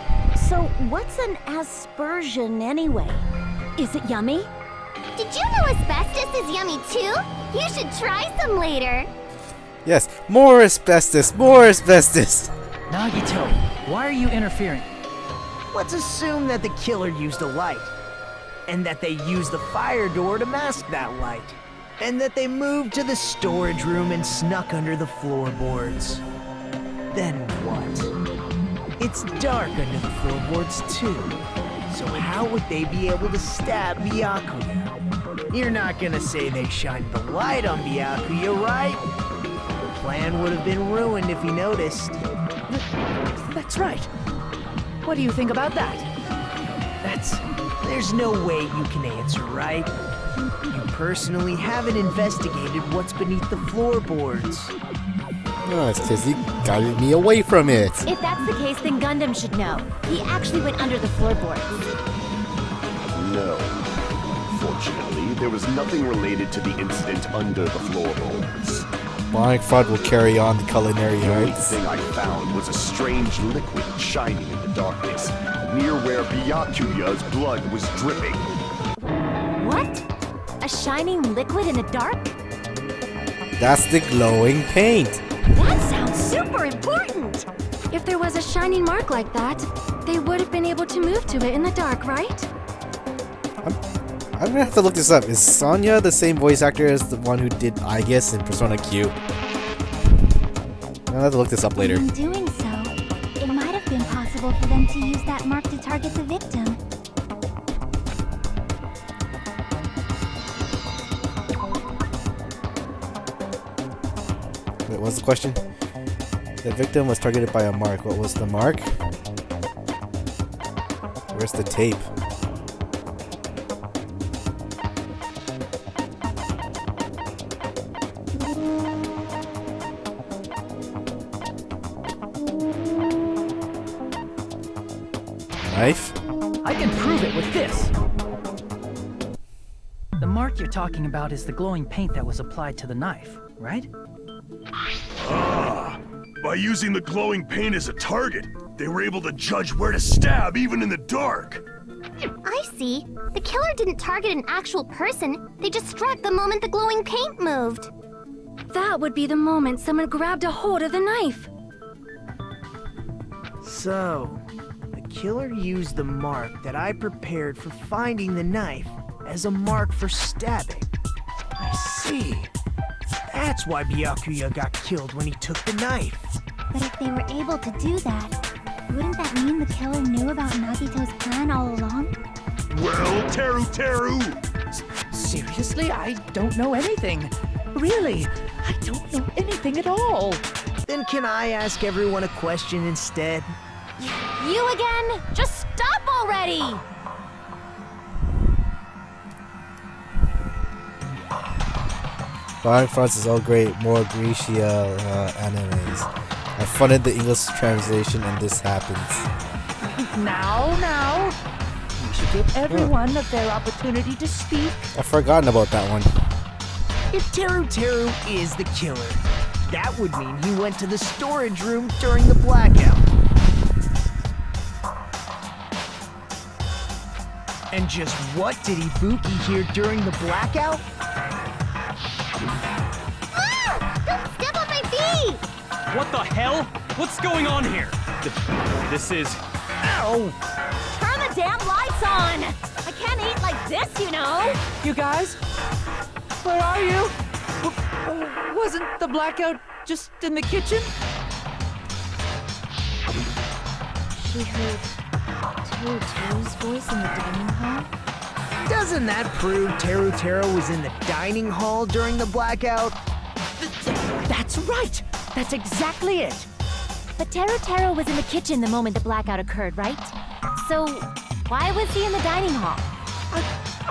So, what's an aspersion anyway? Is it yummy? Did you know asbestos is yummy too? You should try some later. Yes, more asbestos, more asbestos. Nagito, why are you interfering? Let's assume that the killer used a light, and that they used the fire door to mask that light, and that they moved to the storage room and snuck under the floorboards. Then what? It's dark under the floorboards too, so how would they be able to stab Byakuya? You're not gonna say they shined the light on Byakuya, right? The plan would have been ruined if he noticed. That's right. What do you think about that? There's no way you can answer, right? You personally haven't investigated what's beneath the floorboards. Oh, it's because he guided me away from it. If that's the case, then Gundam should know. He actually went under the floorboards. No. Fortunately, there was nothing related to the incident under the floorboards. Bionic Fraud will carry on the culinary The only arts. thing I found was a strange liquid shining in the darkness, near where Byakuya's blood was dripping. What? A shining liquid in the dark? That's the glowing paint. That sounds super important! If there was a shining mark like that, they would have been able to move to it in the dark, right? I'm gonna have to look this up. Is Sonya the same voice actor as the one who did Aegis in Persona Q? I'll have to look this up later. In doing so, it might have been possible for them to use that mark to target the victim. Wait, what's the question? The victim was targeted by a mark. What was the mark? Where's the tape? Knife? I can prove it with this. The mark you're talking about is the glowing paint that was applied to the knife, right? Ah, by using the glowing paint as a target, they were able to judge where to stab even in the dark. I see. The killer didn't target an actual person. They just struck the moment the glowing paint moved. That would be the moment someone grabbed a hold of the knife. So, the killer used the mark that I prepared for finding the knife as a mark for stabbing. I see. That's why Byakuya got killed when he took the knife. But if they were able to do that, wouldn't that mean the killer knew about Nagito's plan all along? Well, Teru! Seriously, I don't know anything. Really, I don't know anything at all. Then can I ask everyone a question instead? You again? Just stop already! Bionic Fronts is all great, more Grisha animes. I funded the English translation and this happens. Now. We should give everyone a fair opportunity to speak. I've forgotten about that one. If Teru is the killer, that would mean he went to the storage room during the blackout. And just what did Ibuki hear during the blackout? Ah! Don't step on my feet! What the hell? What's going on here? This is... Ow! Turn the damn lights on! I can't eat like this, you know! You guys? Where are you? Wasn't the blackout just in the kitchen? She heard Teru's voice in the dining hall? Doesn't that prove Teru was in the dining hall during the blackout? That's right! That's exactly it! But Teru was in the kitchen the moment the blackout occurred, right? So, why was he in the dining hall?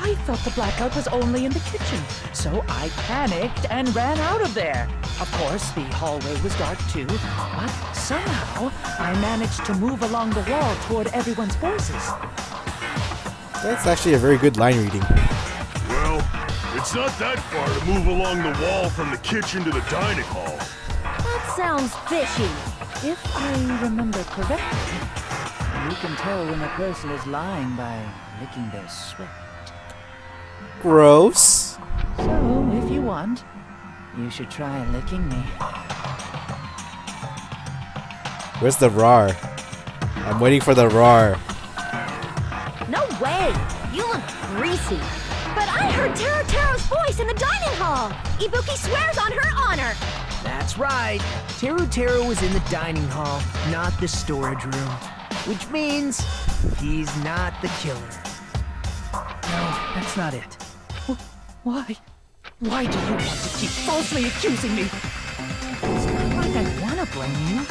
I thought the blackout was only in the kitchen, so I panicked and ran out of there. Of course, the hallway was dark too, but somehow I managed to move along the wall toward everyone's voices. That's actually a very good line reading. Well, it's not that far to move along the wall from the kitchen to the dining hall. That sounds fishy. If I remember correctly, you can tell when a person is lying by licking their sweat. Gross. So, if you want, you should try licking me. Where's the roar? I'm waiting for the roar. No way! You look greasy. But I heard Teru's voice in the dining hall. Ibuki swears on her honor. That's right. Teru was in the dining hall, not the storage room. Which means he's not the killer. No, that's not it. Why? Why do you want to keep falsely accusing me? It's not like I want to blame you.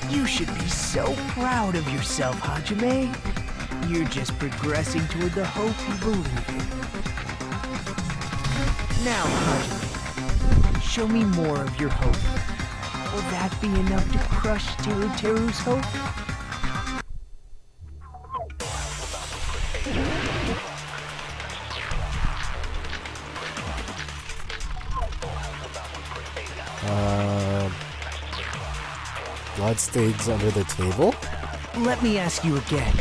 You should be so proud of yourself, Hajime. You're just progressing toward the hope you believe in. Now, Hajime, show me more of your hope. Will that be enough to crush Teru's hope? Bloodstains under the table? Let me ask you again.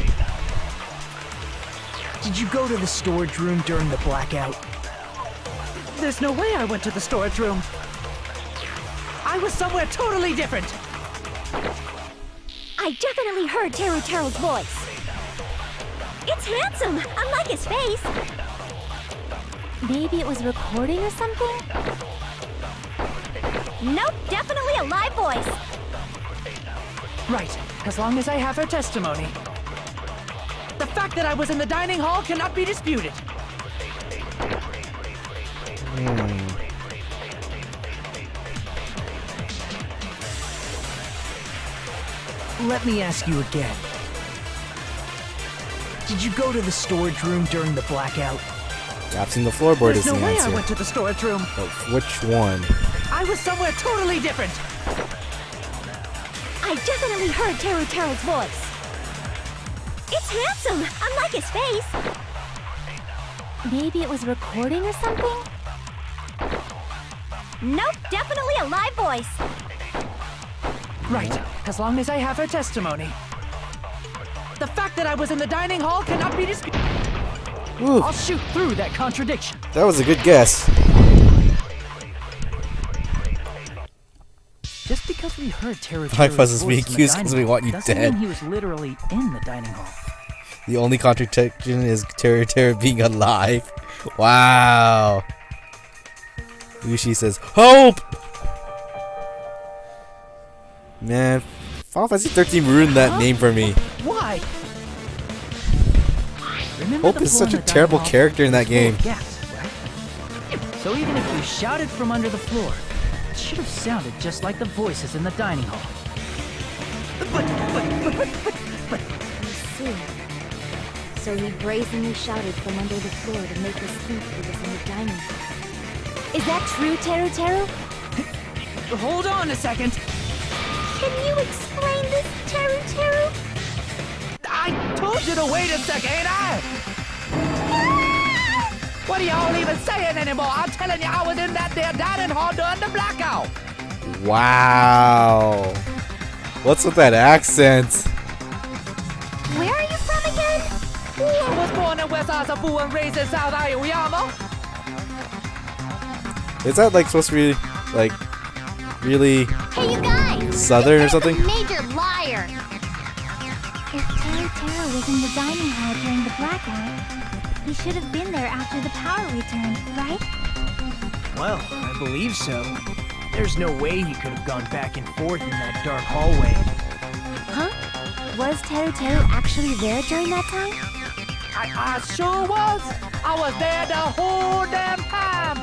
Did you go to the storage room during the blackout? There's no way I went to the storage room. I was somewhere totally different. I definitely heard Teru's voice. It's handsome, unlike his face. Maybe it was recording or something? Nope, definitely a live voice. Right, as long as I have her testimony. The fact that I was in the dining hall cannot be disputed. Let me ask you again. Did you go to the storage room during the blackout? Collapsing the floorboard is There's the no way answer. I went to the storage room. But which one? I was somewhere totally different. I definitely heard Teru's voice. It's handsome, unlike his face. Maybe it was recording or something? Nope, definitely a live voice. Right, as long as I have her testimony. The fact that I was in the dining hall cannot be disputed. I'll shoot through that contradiction. That was a good guess. Just because we heard Teru's Life was being voice in the accused because dining we want you hall doesn't dead. mean he was literally in the dining hall. The only contradiction is Teru being alive. Wow. Yushi says, "Hope!" Man, Final Fantasy 13 ruined that name for me. Why? Remember Hope the is floor such in a the dining terrible hall? character in that game. Yes, right? So even if you shouted from under the floor, it should have sounded just like the voices in the dining hall. I see. So he brazenly shouted from under the floor to make us think he was in the dining hall. Is that true, Teru? Hold on a second. Can you explain this, Teru? I told you to wait a second, ain't I? What are y'all even saying anymore? I'm telling you, I was in that there dining hall during the blackout. Wow. What's with that accent? Where are you from again? I was born in West Asabu and raised in South Aoyama. Is that like supposed to be like really Hey, you guys! southern or something? Major liar! If Teru was in the dining hall during the blackout, he should have been there after the power returned, right? Well, I believe so. There's no way he could have gone back and forth in that dark hallway. Huh? Was Teru actually there during that time? I sure was. I was there the whole damn time.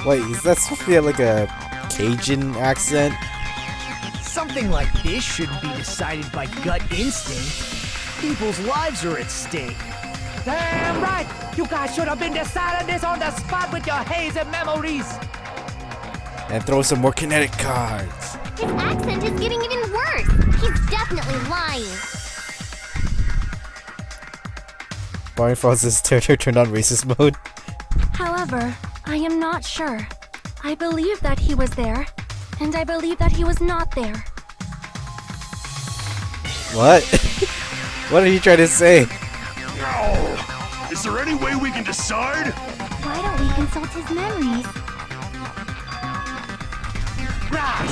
Wait, is that supposed to be like a Cajun accent? Something like this shouldn't be decided by gut instinct. People's lives are at stake. Damn right. You guys should have been deciding this on the spot with your hazy memories. And throw some more kinetic cards. His accent is getting even worse. He's definitely lying. Barney Frost's character turned on racist mode. However, I am not sure. I believe that he was there, and I believe that he was not there. What? What are you trying to say? No! Is there any way we can decide? Why don't we consult his memories?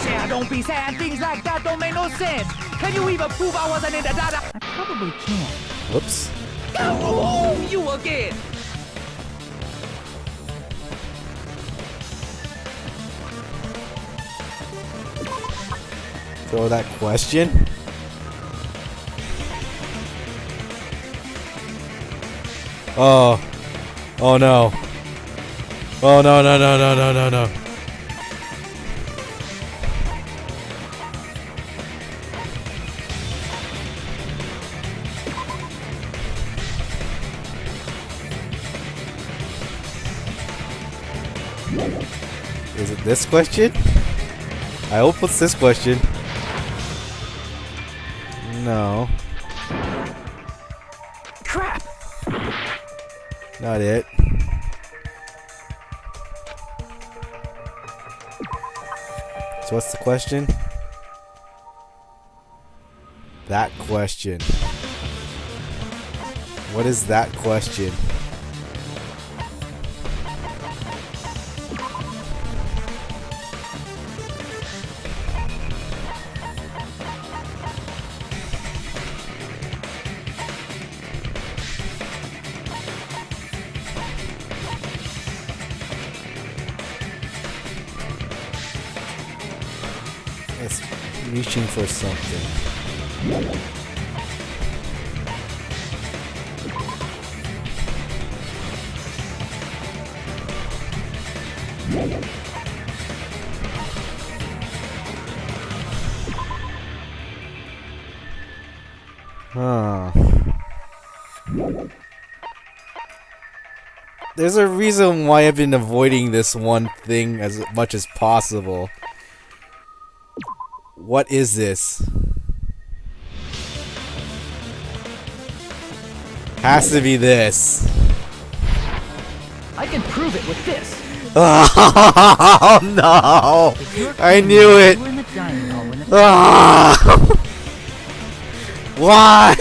Sarah, don't be saying things like that. Don't make no sense. Can you even prove I wasn't in the data? I probably can't. Whoops. Oh, you again. Throw that question. Oh. Oh no. Oh no no no no no no no. Is it this question? I hope it's this question. No. Crap. Not it. So what's the question? That question. What is that question? It's reaching for something. Huh. There's a reason why I've been avoiding this one thing as much as possible. What is this? Has to be this. I can prove it with this. Oh no! I knew it. You were in the dining hall when the Why?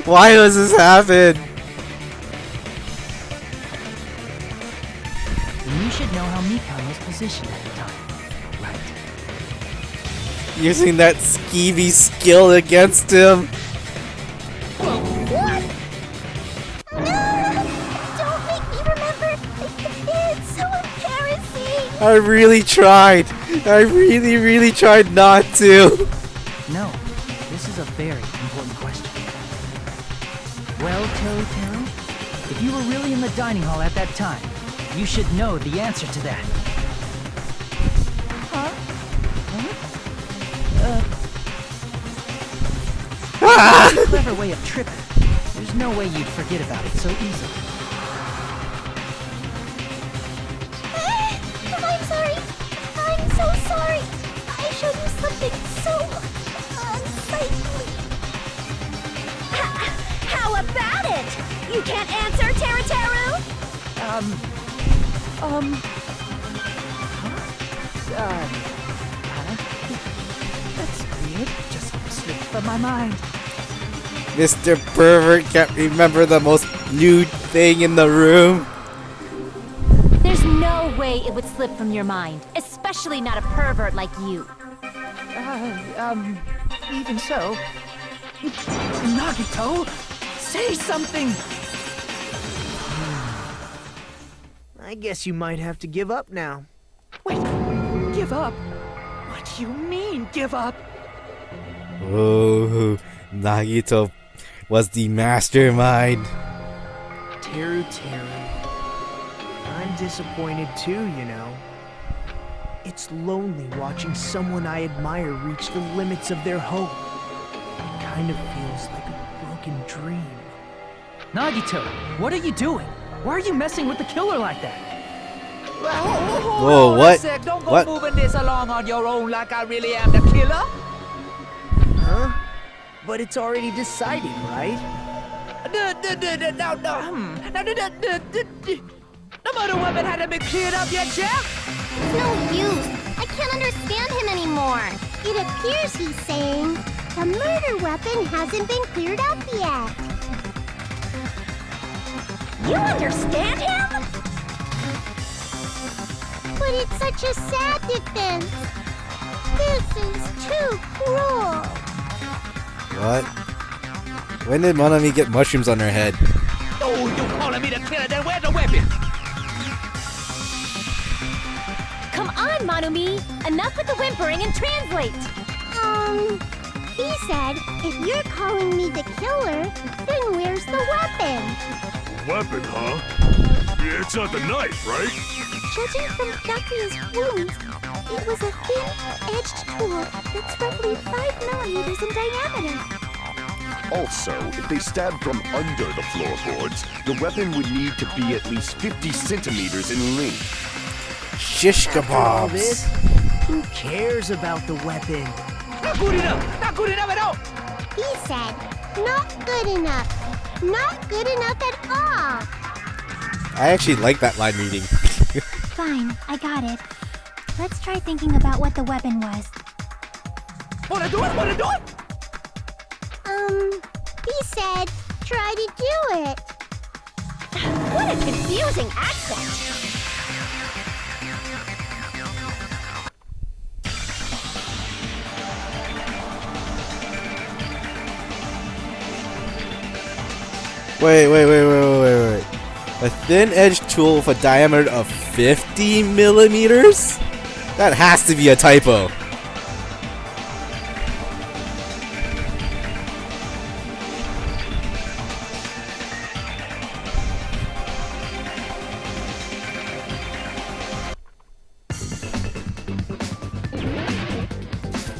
Why does this happen? And you should know how Mikan was positioned at the time, right? Using that skeevy skill against him. What? No! Don't make me remember! It's so embarrassing! I really tried. I really tried not to. No, this is a very important question. Well, Taro, if you were really in the dining hall at that time, you should know the answer to that. Clever way of tripping. There's no way you'd forget about it so easily. I'm sorry. I'm so sorry. I showed you something so unsightly. How about it? You can't answer, Teru? That's weird. Just slipped from my mind. Mr. Pervert can't remember the most lewd thing in the room. There's no way it would slip from your mind, especially not a pervert like you. Even so. Nagito, say something! I guess you might have to give up now. Wait, give up? What do you mean, give up? Oh, Nagito was the mastermind. Teru. I'm disappointed too, you know. It's lonely watching someone I admire reach the limits of their hope. It kind of feels like a broken dream. Nagito, what are you doing? Why are you messing with the killer like that? Whoa, what? Don't go What? moving this along on your own like I really am the killer. Huh? But it's already decided, right? The motor weapon hadn't been cleared up yet, Jack? No use. I can't understand him anymore. It appears he's saying the murder weapon hasn't been cleared up yet. You understand him? But it's such a sad defense. This is too cruel. What? When did Monami get mushrooms on her head? Oh, you calling me the killer? Then where's the weapon? Come on, Monami! Enough with the whimpering and translate! He said, if you're calling me the killer, then where's the weapon? Weapon, huh? It's not the knife, right? Judging from Gakuya's wounds, it was a thin-edged tool that's roughly 5 millimeters in diameter. Also, if they stabbed from under the floorboards, the weapon would need to be at least 50 centimeters in length. Shish After all kebabs. this, who cares about the weapon? Not good enough! Not good enough at all! He said, not good enough. Not good enough at all. I actually like that line reading. Fine, I got it. Let's try thinking about what the weapon was. Wanna do it? Wanna do it? He said, try to do it. What a confusing accent. Wait. A thin-edged tool with a diameter of 50 millimeters? That has to be a typo.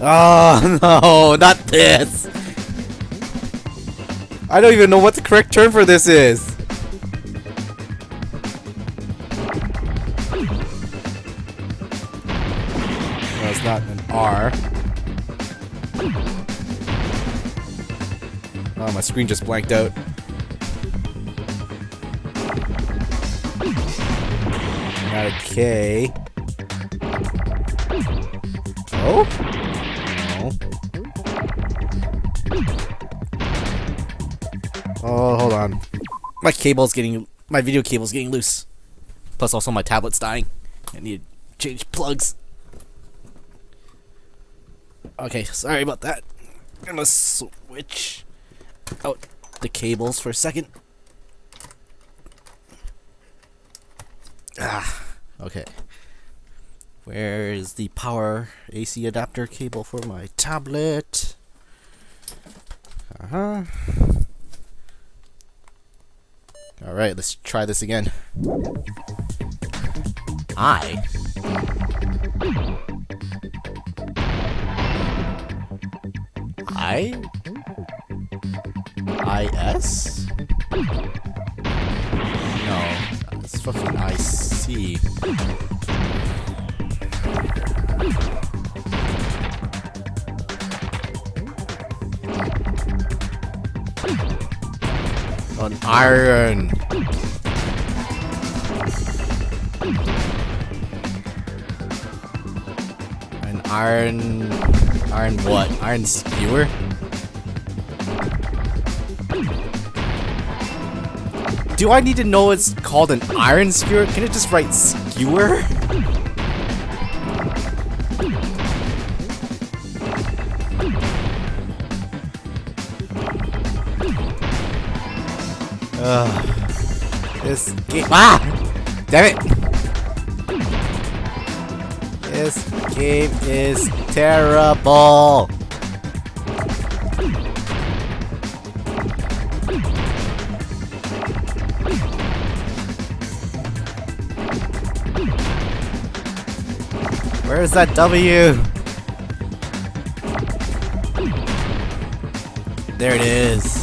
Oh no, not this! I don't even know what the correct term for this is. No, it's not an R. Oh, my screen just blanked out. Not a K. Oh? No. Oh, hold on. My video cable's getting loose. Plus also my tablet's dying. I need to change plugs. Okay, sorry about that. I'm gonna switch out the cables for a second. Okay. Where is the power AC adapter cable for my tablet? Alright, let's try this again. I-S? No, it's fucking I-C. An iron. An iron what? Iron skewer? Do I need to know it's called an iron skewer? Can it just write skewer? This game. Damn it! This game is terrible. Where's that W? There it is.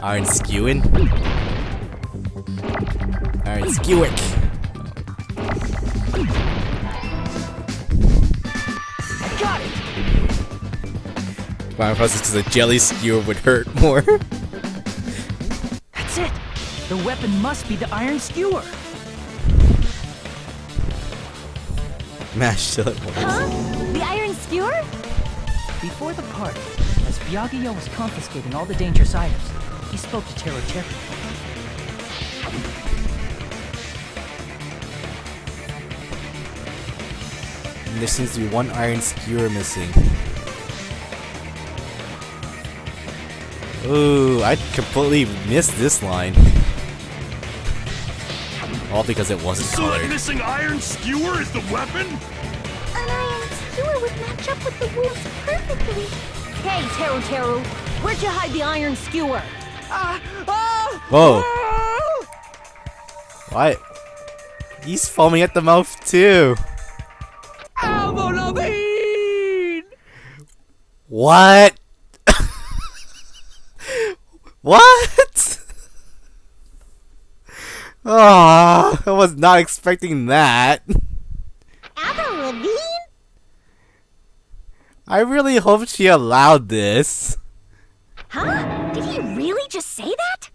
Iron skewing? Iron skewick. Wow, because a jelly skewer would hurt more. That's it! The weapon must be the iron skewer. Mash till it was. Huh? The iron skewer? Before the party, as Byakuya was confiscating all the dangerous items, he spoke to Teru Teru. And there seems to be one iron skewer missing. Ooh, I completely missed this line. All because it wasn't So colored. that missing iron skewer is the weapon? An iron skewer would match up with the wolves perfectly. Hey, Teru Teru, where'd you hide the iron skewer? Whoa. What? He's foaming at the mouth too. What? What? Oh, I was not expecting that. Avril Lavigne? I really hope she allowed this. Huh? Did he really just say that?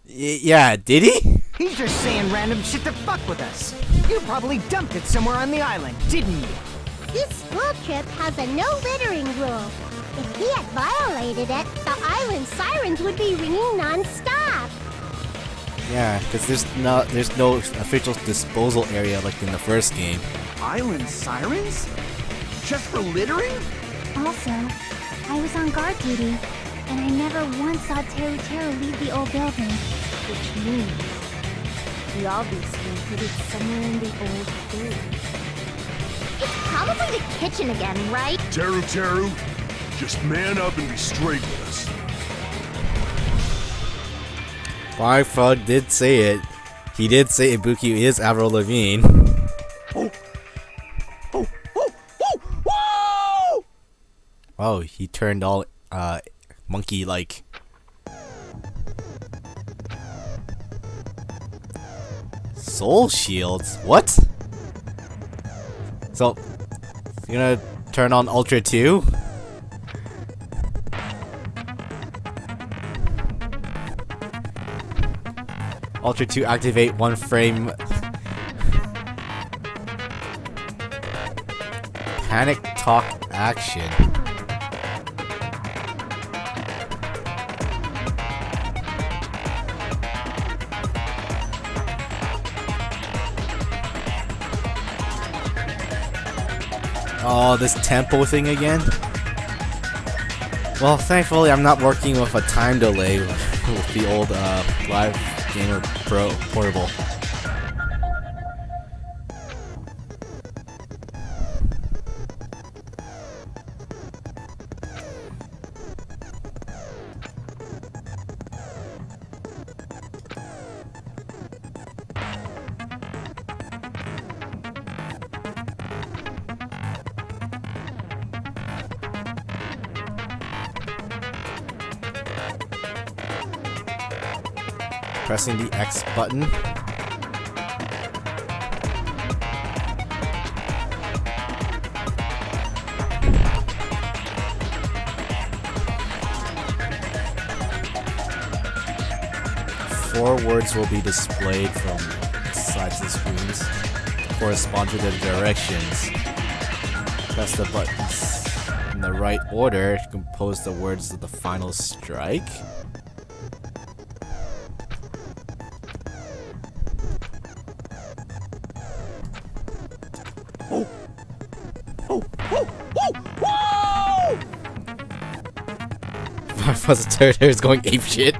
Yeah, did he? He's just saying random shit to fuck with us. You probably dumped it somewhere on the island, didn't you? This school trip has a no littering rule. If he had violated it, the island sirens would be ringing non-stop. Yeah, because there's no official disposal area like in the first game. Island sirens? Just for littering? Also, I was on guard duty, and I never once saw Teru Teru leave the old building. Which means he obviously hid it somewhere in the old building. It's probably the kitchen again, right? Teru Teru, just man up and be straight with us. Fire Frog did say it. He did say Ibuki is Avril Lavigne. Oh, he turned all monkey-like. Soul shields? What? So, you gonna turn on Ultra 2? Ultra 2 activate 1 frame. Panic talk action. Oh, this tempo thing again? Well, thankfully I'm not working with a time delay with the old Live Gamer Pro Portable. Pressing the X button. Four words will be displayed from sides of the screens to correspond to the directions. Press the buttons in the right order to compose the words of the final strike. Repository is going apeshit.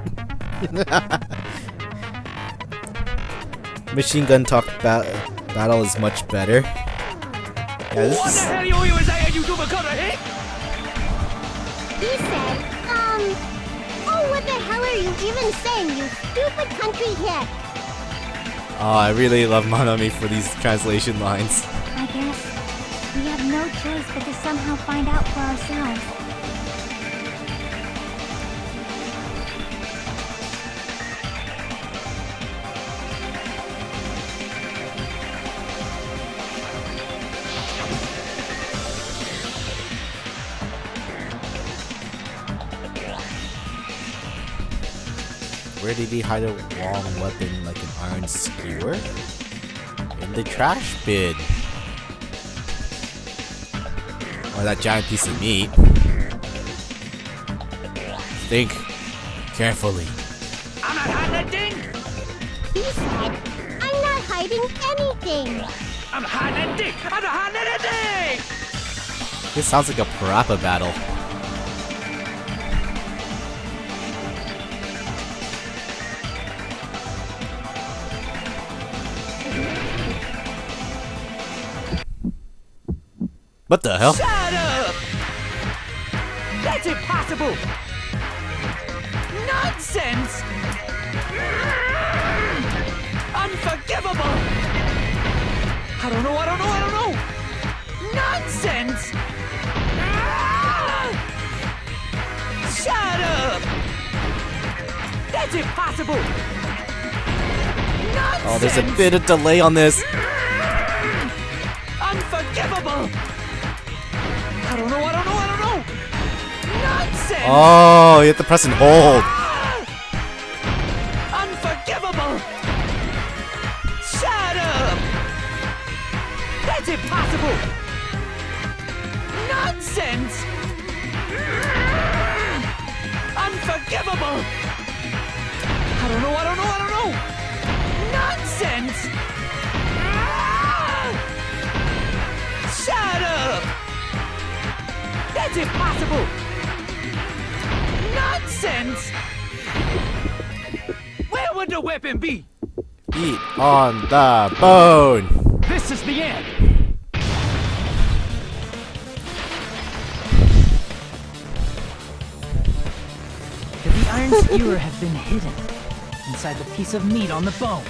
Machine gun talk battle is much better. Yeah, this What the is... hell you even saying, you super cutter, eh? He said, oh, what the hell are you even saying, you stupid country hit? Oh, I really love Monomi for these translation lines. I guess we have no choice but to somehow find out for ourselves. Where did he hide a long weapon like an iron skewer? In the trash bin. Or that giant piece of meat. Think carefully. I'm not hiding that thing! He said, I'm not hiding anything. I'm hiding that thing! I'm not hiding anything! This sounds like a parappa battle. What the hell? Shut up! That's impossible! Nonsense! Unforgivable! I don't know! Nonsense! Shut up! That's impossible! Nonsense! Oh, there's a bit of delay on this. Unforgivable! I don't know! Nonsense! Oh, you have to press and hold. Unforgivable! Shut up! That's impossible! Nonsense! Unforgivable! I don't know! Nonsense! Shut up! That's impossible! Nonsense! Where would the weapon be? Eat on the bone. This is the end. Could the iron skewer have been hidden inside the piece of meat on the bone?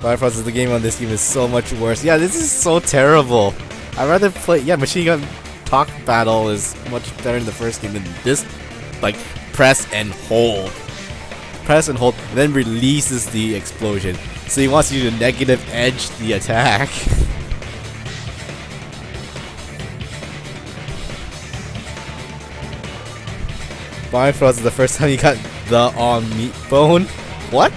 Fireflies, the game on this game is so much worse. Yeah, this is so terrible. I'd rather play. Yeah, Machine Gun Talk Battle is much better in the first game than this. Like, press and hold. Press and hold, then releases the explosion. So he wants you to negative edge the attack. Fireflies is the first time you got the on meat bone. What?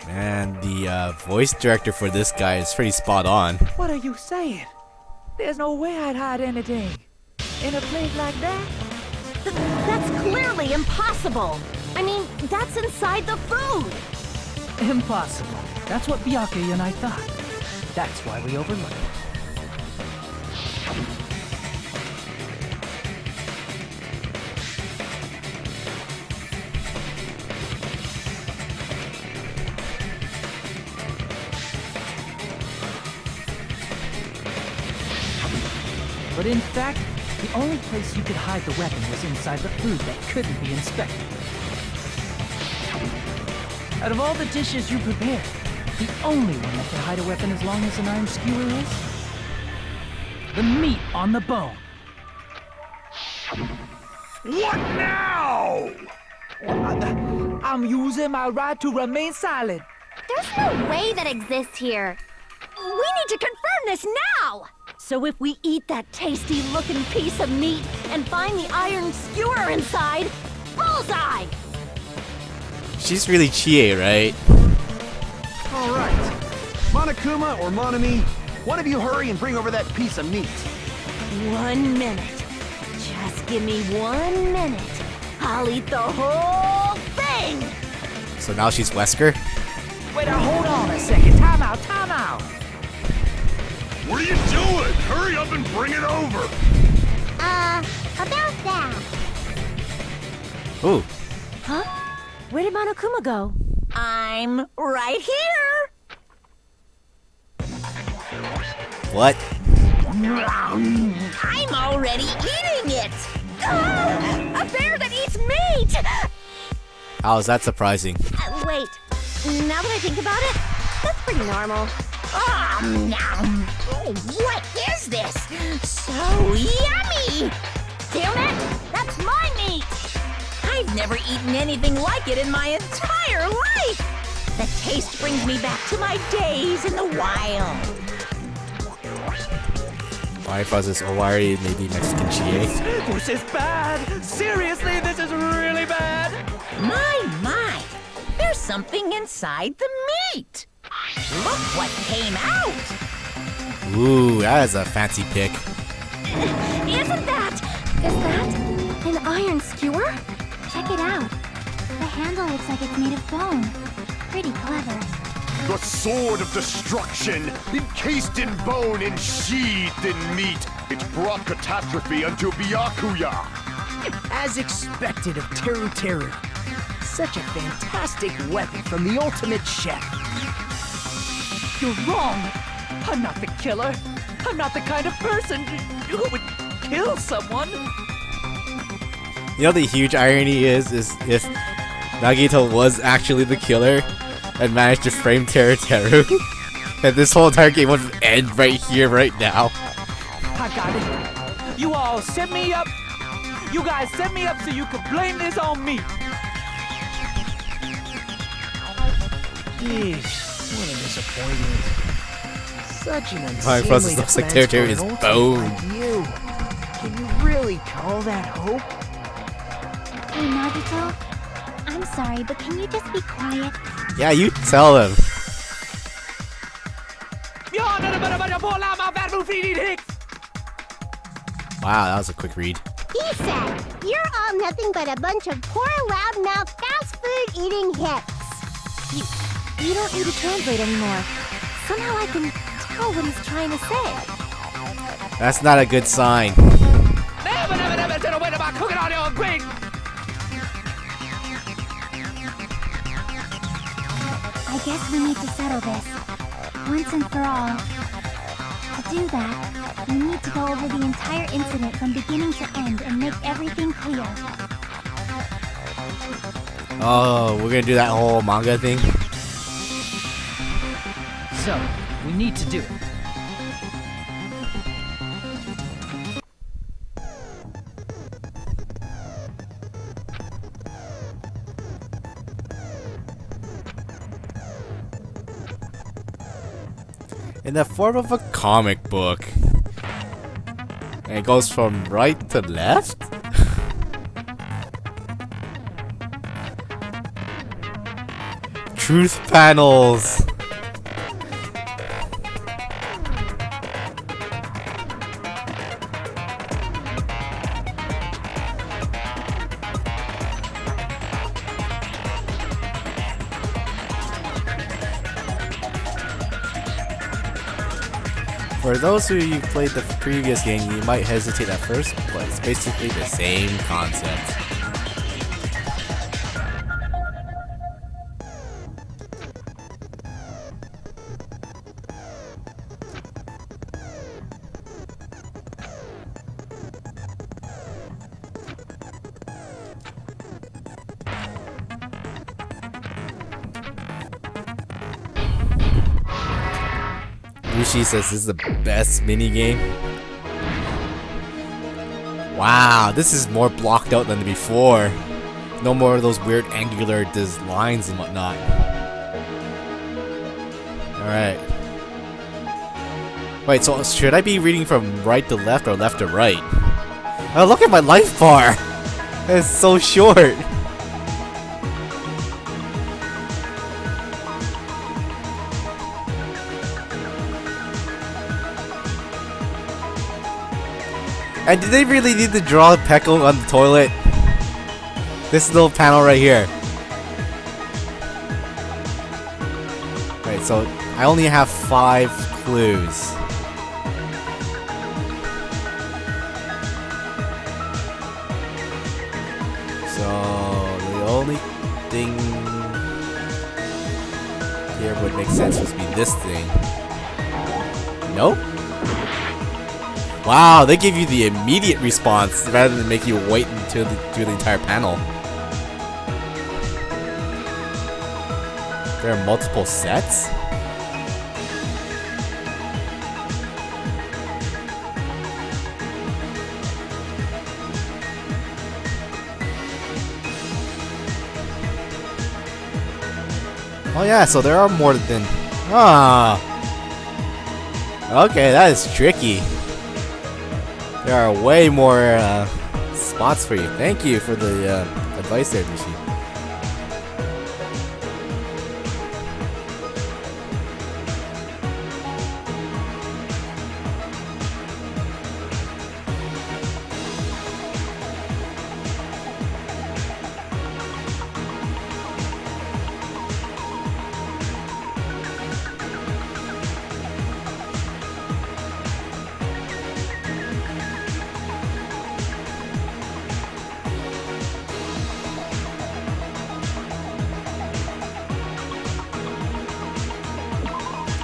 Man, the voice director for this guy is pretty spot on. What are you saying? There's no way I'd hide anything. In a place like that? That's clearly impossible. I mean, that's inside the food. Impossible. That's what Byakuya and I thought. That's why we overlooked it. But in fact, the only place you could hide the weapon was inside the food that couldn't be inspected. Out of all the dishes you prepared, the only one that can hide a weapon as long as an iron skewer is the meat on the bone. What now? I'm using my right to remain silent. There's no way that exists here. We need to confirm this now! So if we eat that tasty-looking piece of meat and find the iron skewer inside, bullseye! She's really Chie, right? All right. Monokuma or Monami, one of you hurry and bring over that piece of meat. 1 minute. Just give me 1 minute. I'll eat the whole thing! So now she's Wesker? Wait, now hold on a second. Time out. What are you doing? Hurry up and bring it over! About that. Ooh. Huh? Where did Monokuma go? I'm right here! What? I'm already eating it! A bear that eats meat! How is that surprising? Wait. Now that I think about it, that's pretty normal. Oh, what is this? So yummy! Damn it! That's my meat! I've never eaten anything like it in my entire life! The taste brings me back to my days in the wild. Why process Owari maybe Mexican cheese? This is bad! Seriously, this is really bad! My! There's something inside the meat! Look what came out! Ooh, that is a fancy pick. Isn't that? Is that an iron skewer? Check it out. The handle looks like it's made of bone. Pretty clever. The sword of destruction, encased in bone and sheathed in meat. It brought catastrophe unto Byakuya. As expected of Teru Teru. Such a fantastic weapon from the ultimate chef. You're wrong! I'm not the killer! I'm not the kind of person who would kill someone! You know the huge irony is if Nagito was actually the killer and managed to frame Teru Teru, and this whole entire game would end right here, right now. I got it. You all set me up. You guys set me up so you could blame this on me. Jeez, what a disappointment. Such an My insane process way to looks like transfer Teru an is ultimate bone. like you. Can you really call that hope? Hey, Nagito. I'm sorry, but can you just be quiet? Yeah, you tell them. Wow, that was a quick read. He said, "You're all nothing but a bunch of poor, loudmouth, fast food eating hips." You don't need to translate anymore. Somehow I can tell what he's trying to say. That's not a good sign. I guess we need to settle this. Once and for all. To do that, we need to go over the entire incident from beginning to end and make everything clear. Oh, we're gonna do that whole manga thing? So, we need to do it. In the form of a comic book. And it goes from right to left? Truth panels! For those of you who played the previous game, you might hesitate at first, but it's basically the same concept. Rushi says this is the best minigame. Wow, this is more blocked out than before. No more of those weird angular lines and whatnot. Alright. Wait, so should I be reading from right to left or left to right? Oh, look at my life bar! It's so short! And did they really need to draw Peckle on the toilet? This little panel right here. Right, so I only have 5 clues. So the only thing here would make sense would be this thing. Nope. Wow, they give you the immediate response rather than make you wait until do the entire panel. There are multiple sets? Oh yeah, so there are more than... Ah! Okay, that is tricky. There are way more spots for you. Thank you for the advice there, Mishi.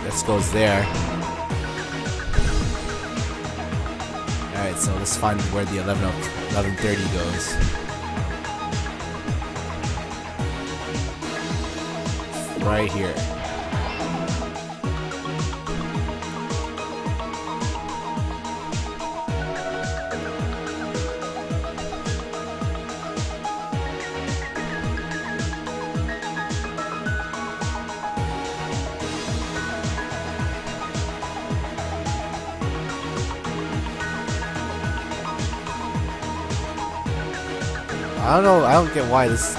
This goes there. Alright, so let's find where the 11:30 goes. Right here. I don't know, I don't get why this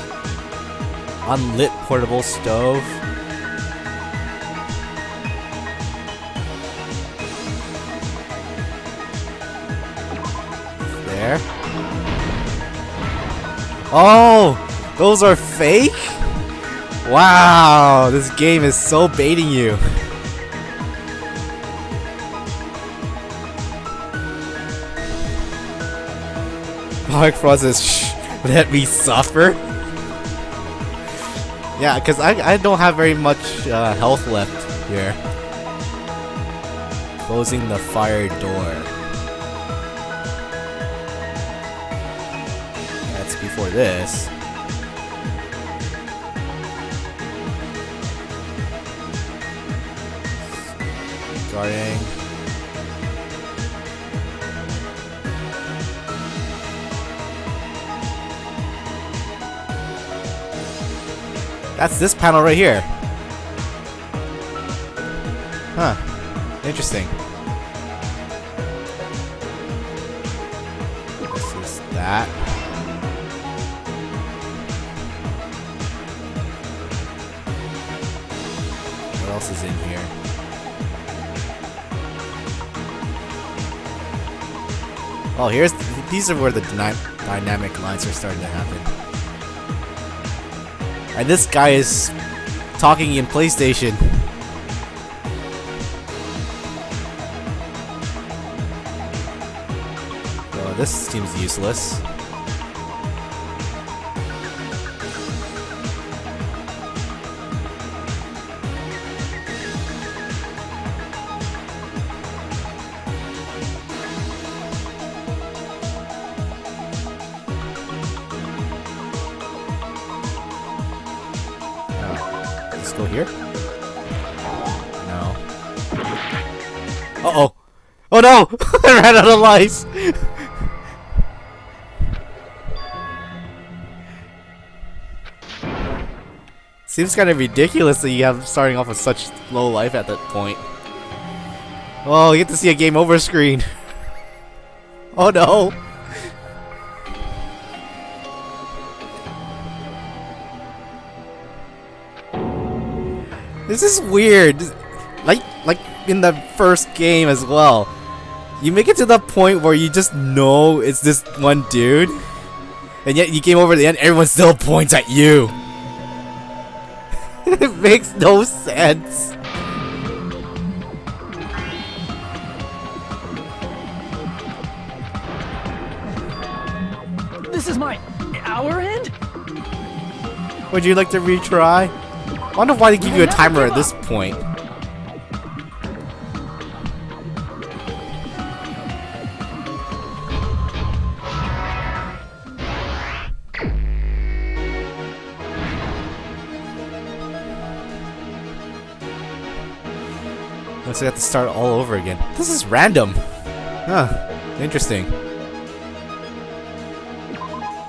unlit portable stove. There. Oh! Those are fake? Wow! This game is so baiting you. Mark Frost says, shh, let me suffer? Yeah, because I don't have very much health left here. Closing the fire door. That's before this. Guarding. That's this panel right here. Huh. Interesting. This is that. What else is in here? Oh, these are where the dynamic lines are starting to happen. And this guy is talking in PlayStation. Oh, this seems useless. Go here? No. Uh-oh! Oh no! I ran out of life! Seems kind of ridiculous that you have starting off with such low life at that point. Oh, you get to see a game over screen. Oh no! This is weird. Like in the first game as well. You make it to the point where you just know it's this one dude, and yet you came over to the end, everyone still points at you. It makes no sense. This is our end? Would you like to retry? I wonder why they give you a timer at this point. Looks like I have to start all over again. This is random. Huh. Interesting.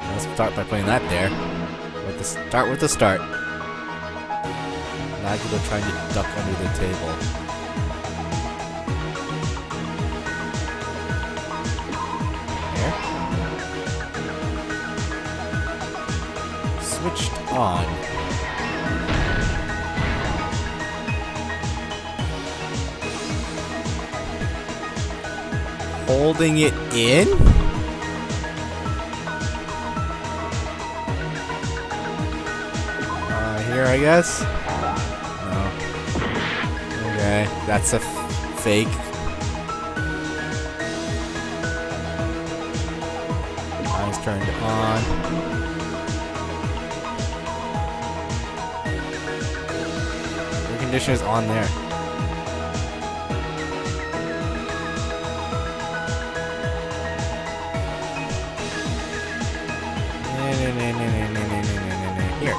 Let's start by playing that there. Start with the start. Nagito trying to duck under the table. There. Switched on. Holding it in? Here, I guess? No. Okay, that's a fake. Eyes turned on. Air conditioner's on there. Here.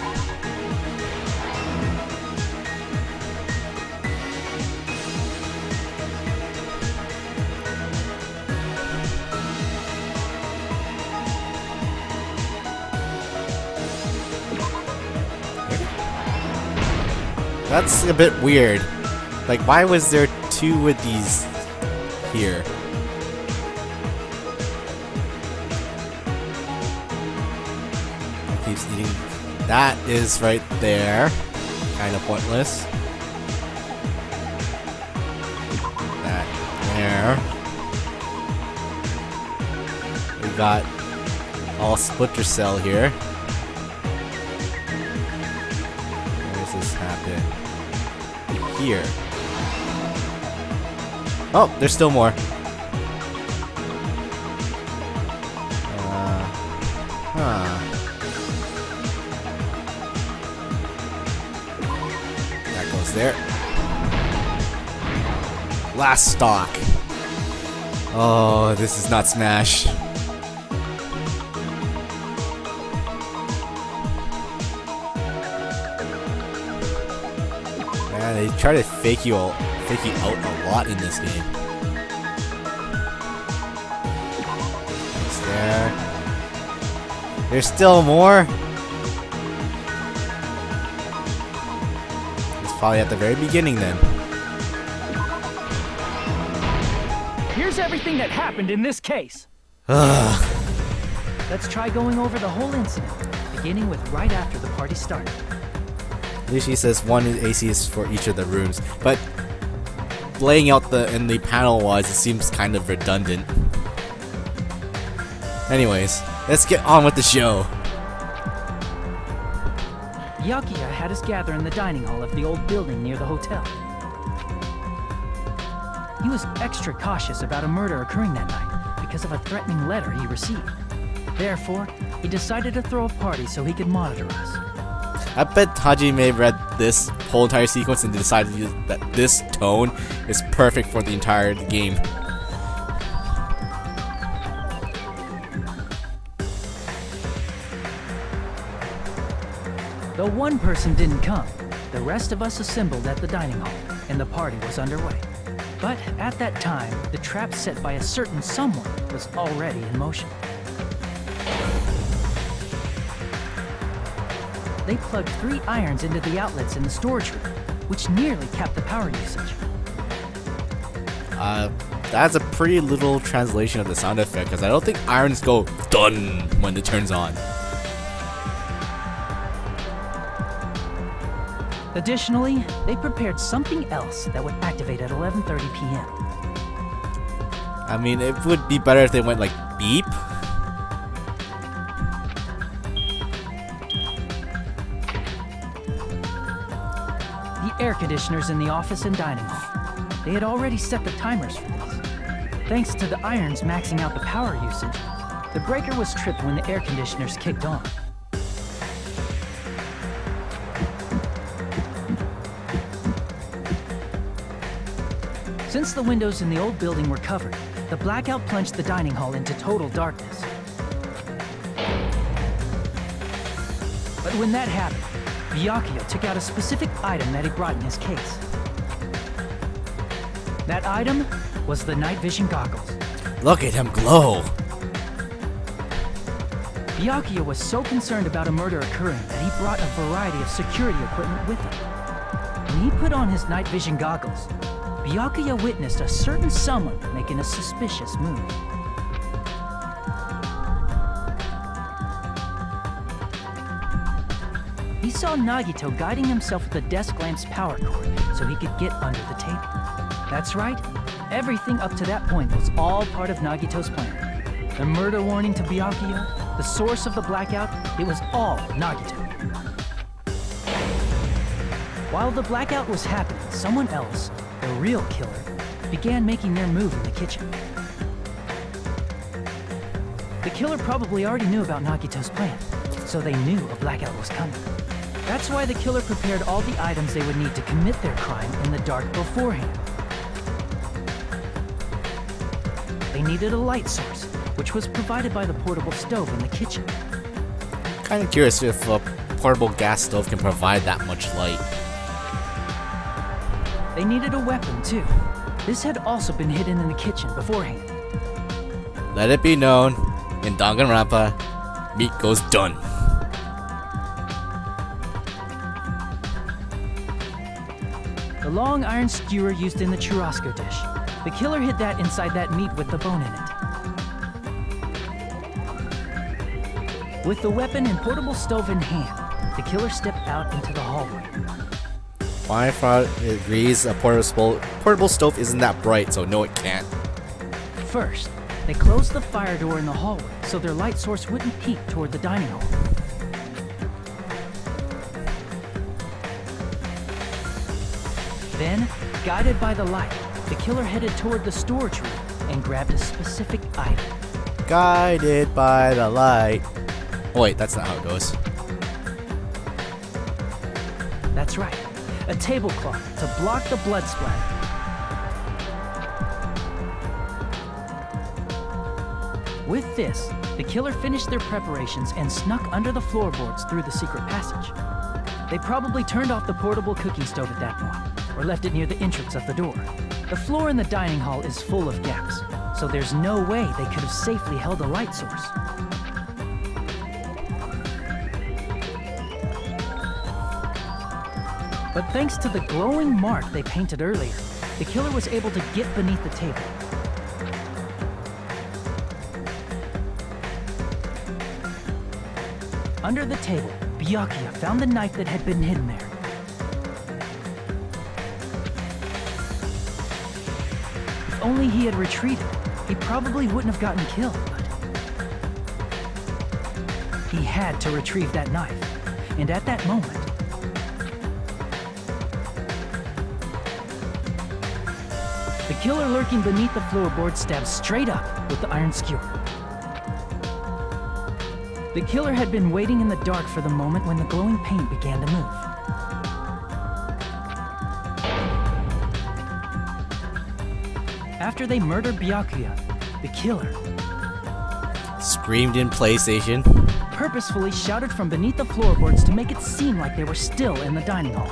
That's a bit weird. Like, why was there two with these here? Keeps eating. That is right there. Kind of pointless. That there. We got all Splinter Cell here. Where does this happen? Here. Oh, there's still more. Huh. That goes there. Last stock. Oh, this is not Smash. Man, they try to fake you out a lot in this game. It's there. There's still more. It's probably at the very beginning then. Here's everything that happened in this case. Ugh. Let's try going over the whole incident, beginning with right after the party started. At least she says one AC is for each of the rooms, but laying out in the panel wise, it seems kind of redundant. Anyways, let's get on with the show. Byakuya had us gather in the dining hall of the old building near the hotel. He was extra cautious about a murder occurring that night because of a threatening letter he received. Therefore, he decided to throw a party so he could monitor us. I bet Hajime read this whole entire sequence and decided that this tone is perfect for the entire game. Though one person didn't come, the rest of us assembled at the dining hall, and the party was underway. But at that time, the trap set by a certain someone was already in motion. They plugged 3 irons into the outlets in the storage room, which nearly capped the power usage. That's a pretty little translation of the sound effect, because I don't think irons go done when it turns on. Additionally, they prepared something else that would activate at 11:30 p.m. I mean, it would be better if they went like beep. The air conditioners in the office and dining hall. They had already set the timers for these. Thanks to the irons maxing out the power usage, the breaker was tripped when the air conditioners kicked on. Since the windows in the old building were covered, the blackout plunged the dining hall into total darkness. But when that happened, Byakuya took out a specific item that he brought in his case. That item was the night vision goggles. Look at him glow! Byakuya was so concerned about a murder occurring that he brought a variety of security equipment with him. When he put on his night vision goggles, Byakuya witnessed a certain someone making a suspicious move. He saw Nagito guiding himself with the desk lamp's power cord so he could get under the table. That's right, everything up to that point was all part of Nagito's plan. The murder warning to Byakuya, the source of the blackout, it was all Nagito. While the blackout was happening, someone else, the real killer, began making their move in the kitchen. The killer probably already knew about Nagito's plan, so they knew a blackout was coming. That's why the killer prepared all the items they would need to commit their crime in the dark beforehand. They needed a light source, which was provided by the portable stove in the kitchen. Kind of curious if a portable gas stove can provide that much light. They needed a weapon, too. This had also been hidden in the kitchen beforehand. Let it be known, in Dangan Ronpa, meat goes done. The long iron skewer used in the churrasco dish. The killer hid that inside that meat with the bone in it. With the weapon and portable stove in hand, the killer stepped out into the hallway. Firefly agrees a portable stove isn't that bright, so no, it can't. First, they closed the fire door in the hallway so their light source wouldn't peek toward the dining hall. Then, guided by the light, the killer headed toward the storage room and grabbed a specific item. Guided by the light. Oh wait, that's not how it goes. That's right, a tablecloth to block the blood splatter. With this, the killer finished their preparations and snuck under the floorboards through the secret passage. They probably turned off the portable cooking stove at that point, or left it near the entrance of the door. The floor in the dining hall is full of gaps, so there's no way they could have safely held a light source. But thanks to the glowing mark they painted earlier, the killer was able to get beneath the table. Under the table, Byakuya found the knife that had been hidden there. If only he had retreated, he probably wouldn't have gotten killed, but he had to retrieve that knife, and at that moment, the killer lurking beneath the floorboard stabbed straight up with the iron skewer. The killer had been waiting in the dark for the moment when the glowing paint began to move. After they murdered Byakuya, the killer Screamed in PlayStation. purposefully shouted from beneath the floorboards to make it seem like they were still in the dining hall.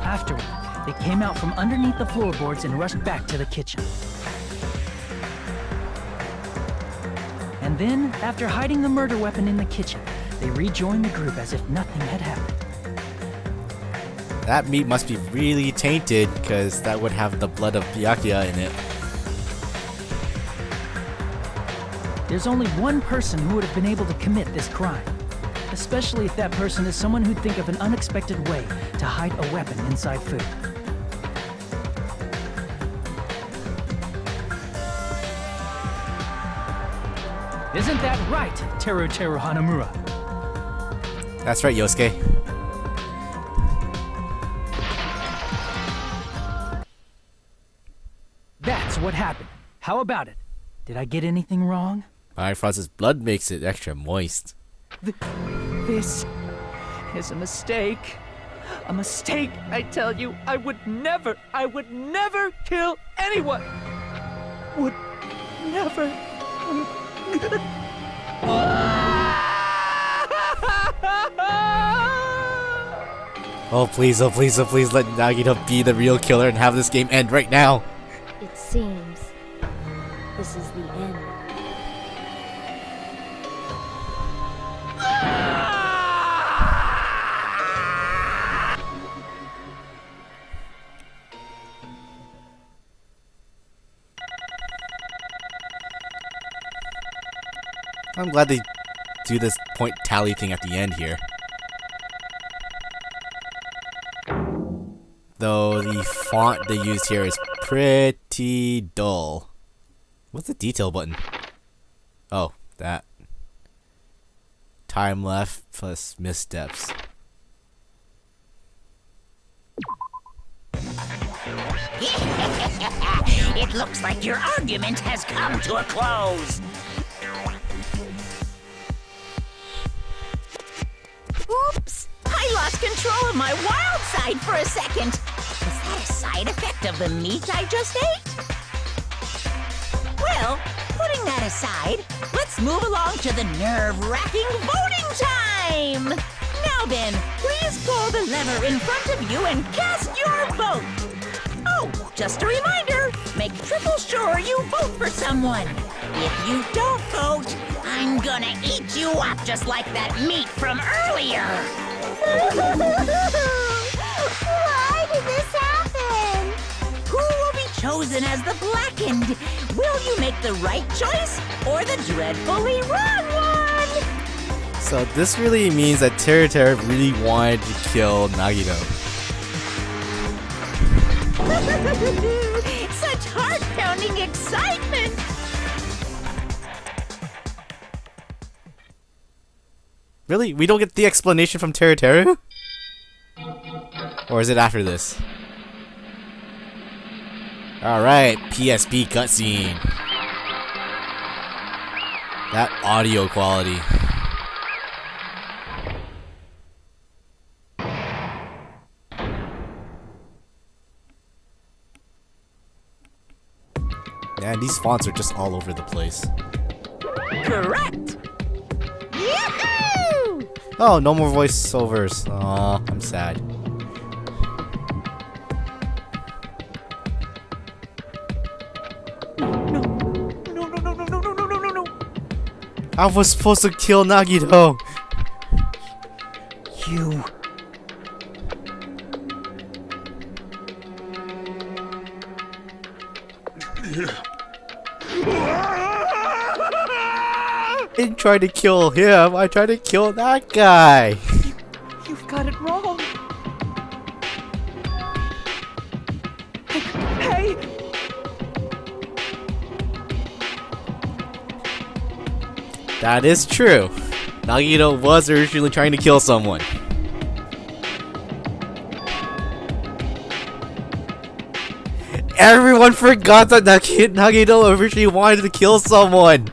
Afterward, they came out from underneath the floorboards and rushed back to the kitchen. And then, after hiding the murder weapon in the kitchen, they rejoined the group as if nothing had happened. That meat must be really tainted, because that would have the blood of Byakuya in it. There's only one person who would have been able to commit this crime. Especially if that person is someone who'd think of an unexpected way to hide a weapon inside food. Isn't that right, Teru Hanamura? That's right, Yosuke. That's what happened. How about it? Did I get anything wrong? Firefly's blood makes it extra moist. This is a mistake. A mistake, I tell you. I would never kill anyone. Would never. Oh please, oh please, oh please, let Nagito be the real killer and have this game end right now. It seems this is the end. I'm glad they do this point tally thing at the end here. Though the font they used here is pretty dull. What's the detail button? Oh, that. Time left plus missteps. It looks like your argument has come to a close. Oops! I lost control of my wild side for a second. Was that a side effect of the meat I just ate? Well, putting that aside, let's move along to the nerve-wracking voting time! Now then, please pull the lever in front of you and cast your vote! Oh, just a reminder, make triple sure you vote for someone. If you don't vote, I'm gonna eat you up just like that meat from earlier! Why did this happen? Who will be chosen as the blackened? Will you make the right choice or the dreadfully wrong one? So this really means that Teru really wanted to kill Nagito. Such heart-pounding excitement! Really? We don't get the explanation from Teru? Or is it after this? Alright, PSP cutscene. That audio quality. Man, these fonts are just all over the place. Correct! Yahoo! Oh, no more voiceovers. Aw, I'm sad. No. I was supposed to kill Nagito. You... I didn't try to kill him, I tried to kill that guy. You've got it wrong. Hey! That is true. Nagito was originally trying to kill someone. Everyone forgot that Nagito originally wanted to kill someone.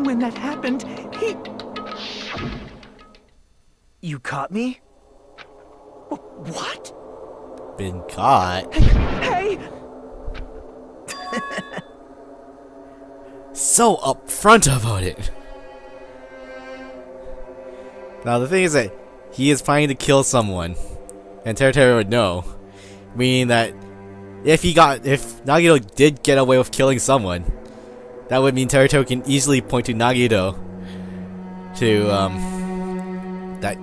When that happened, he... You caught me? What? Been caught? Hey! So upfront about it. Now the thing is that he is planning to kill someone, and Teru would know, meaning that if Nagito did get away with killing someone, that would mean Teru can easily point to Nagito to that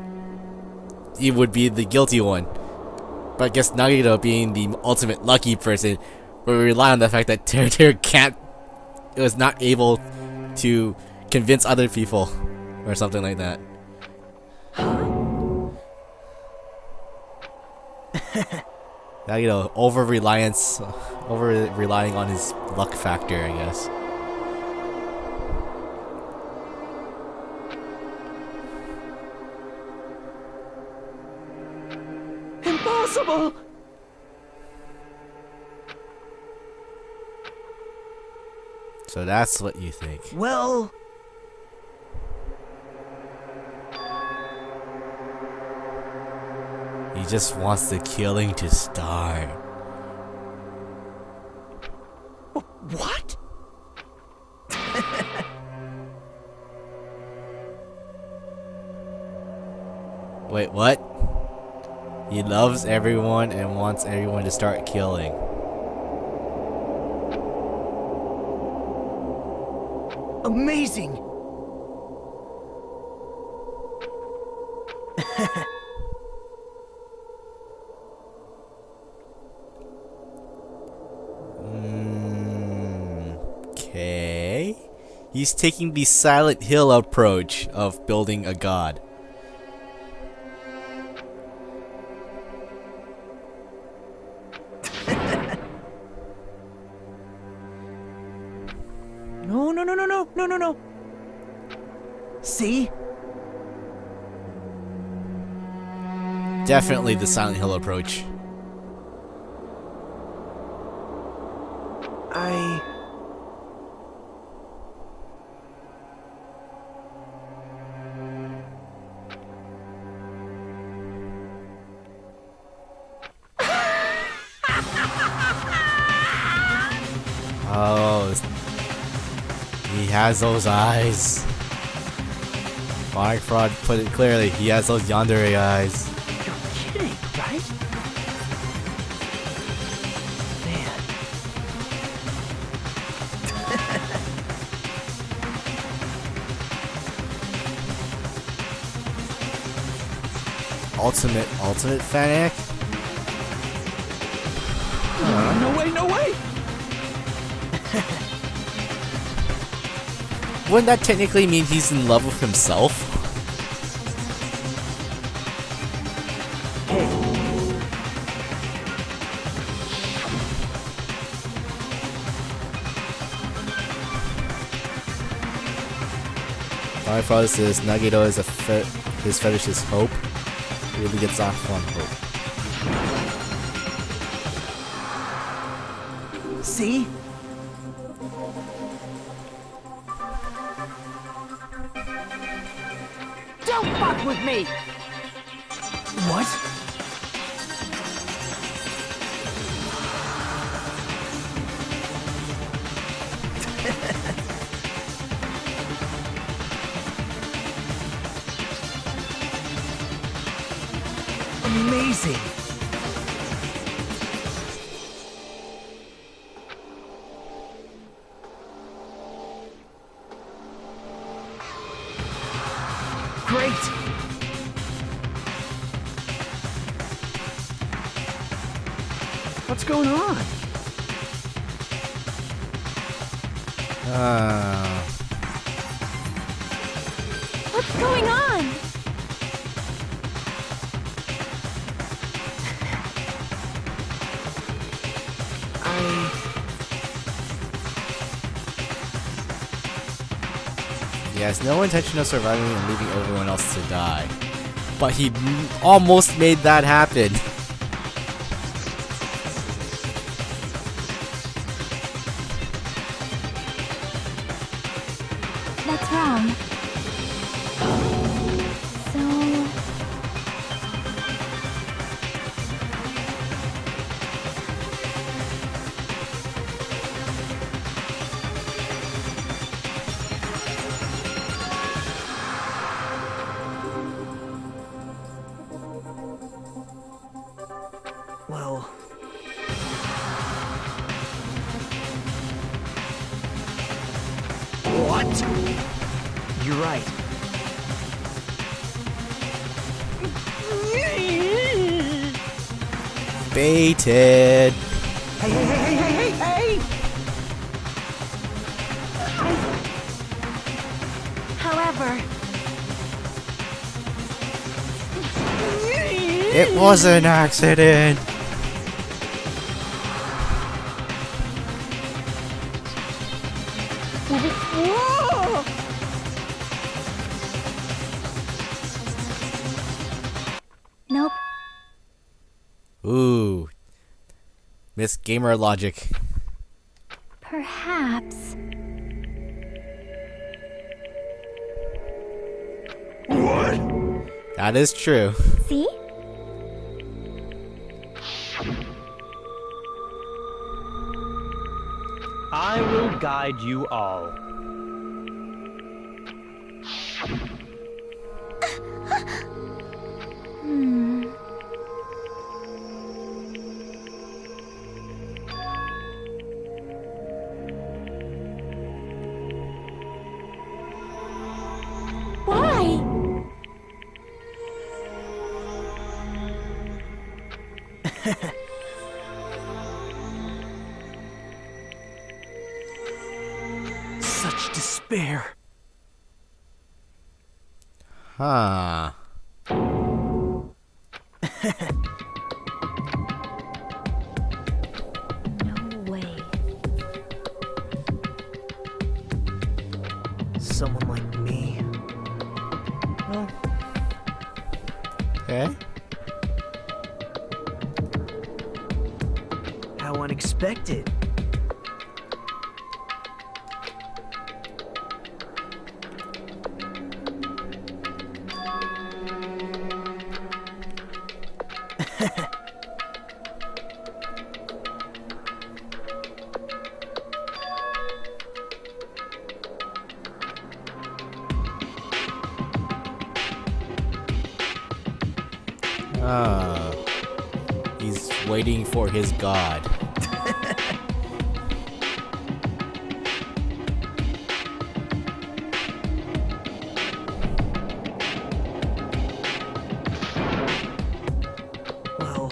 he would be the guilty one. But I guess Nagito, being the ultimate lucky person, would rely on the fact that Teru was not able to convince other people or something like that. Nagito over relying on his luck factor, I guess. Impossible! So that's what you think. Well... He just wants the killing to start. What? Wait, what? He loves everyone and wants everyone to start killing. Amazing! Okay. He's taking the Silent Hill approach of building a god. No. See? Definitely the Silent Hill approach. Oh, he has those eyes. Mark Fraud put it clearly. He has those yandere eyes. You're kidding, right? Man. Ultimate fanatic? No way! Wouldn't that technically mean he's in love with himself? My father says Nagito is his fetish is hope. He really gets off on hope. See? Don't fuck with me! What? Amazing! Great! What's going on? What's going on? He has no intention of surviving and leaving everyone else to die. But he almost made that happen. That's wrong. So... Well... What? You're right. Baited. Hey! However, It was an accident. Nope. Ooh. Miss Gamer Logic. Perhaps. What? That is true. See? I will guide you all. Such despair. Huh. No way. Someone like me. Well, Okay. how unexpected. Ah. He's waiting for his god. Well,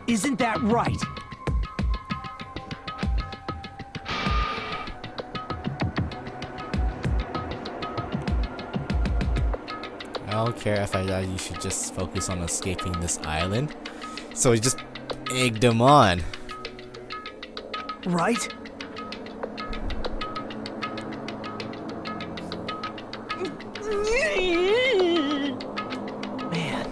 isn't that right? I don't care if I die, you should just focus on escaping this island. So he just egged him on. Right? Man.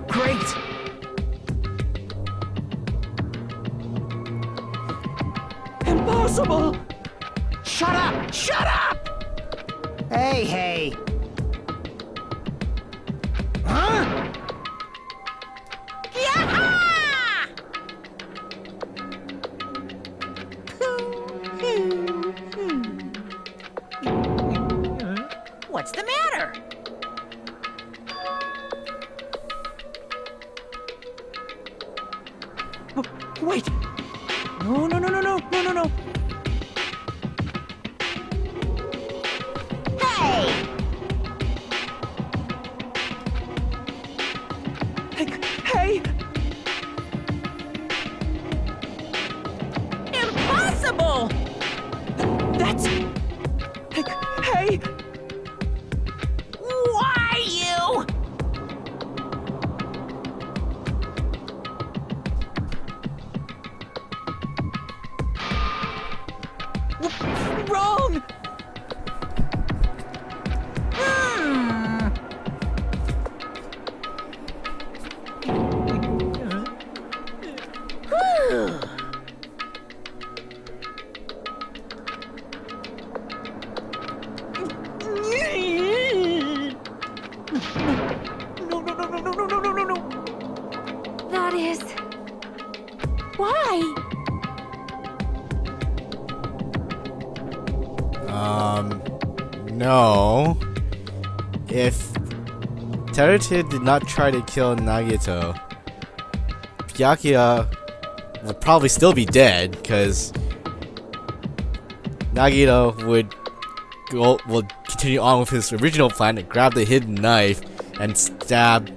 Great! Impossible! Shut up! Shut up! Hey, hey. Huh? Yaha! What's the matter? Wait! No, no, no, no, no, no, no, no! Hey! Hey! Impossible! That's... Hey! Why you? Wrong! Hmm. Whew. No, no, no, no, no, no, no, no, no, no! That is... Why? No. If Teruta did not try to kill Nagito, Byakuya would probably still be dead, because Nagito would continue on with his original plan to grab the hidden knife and stab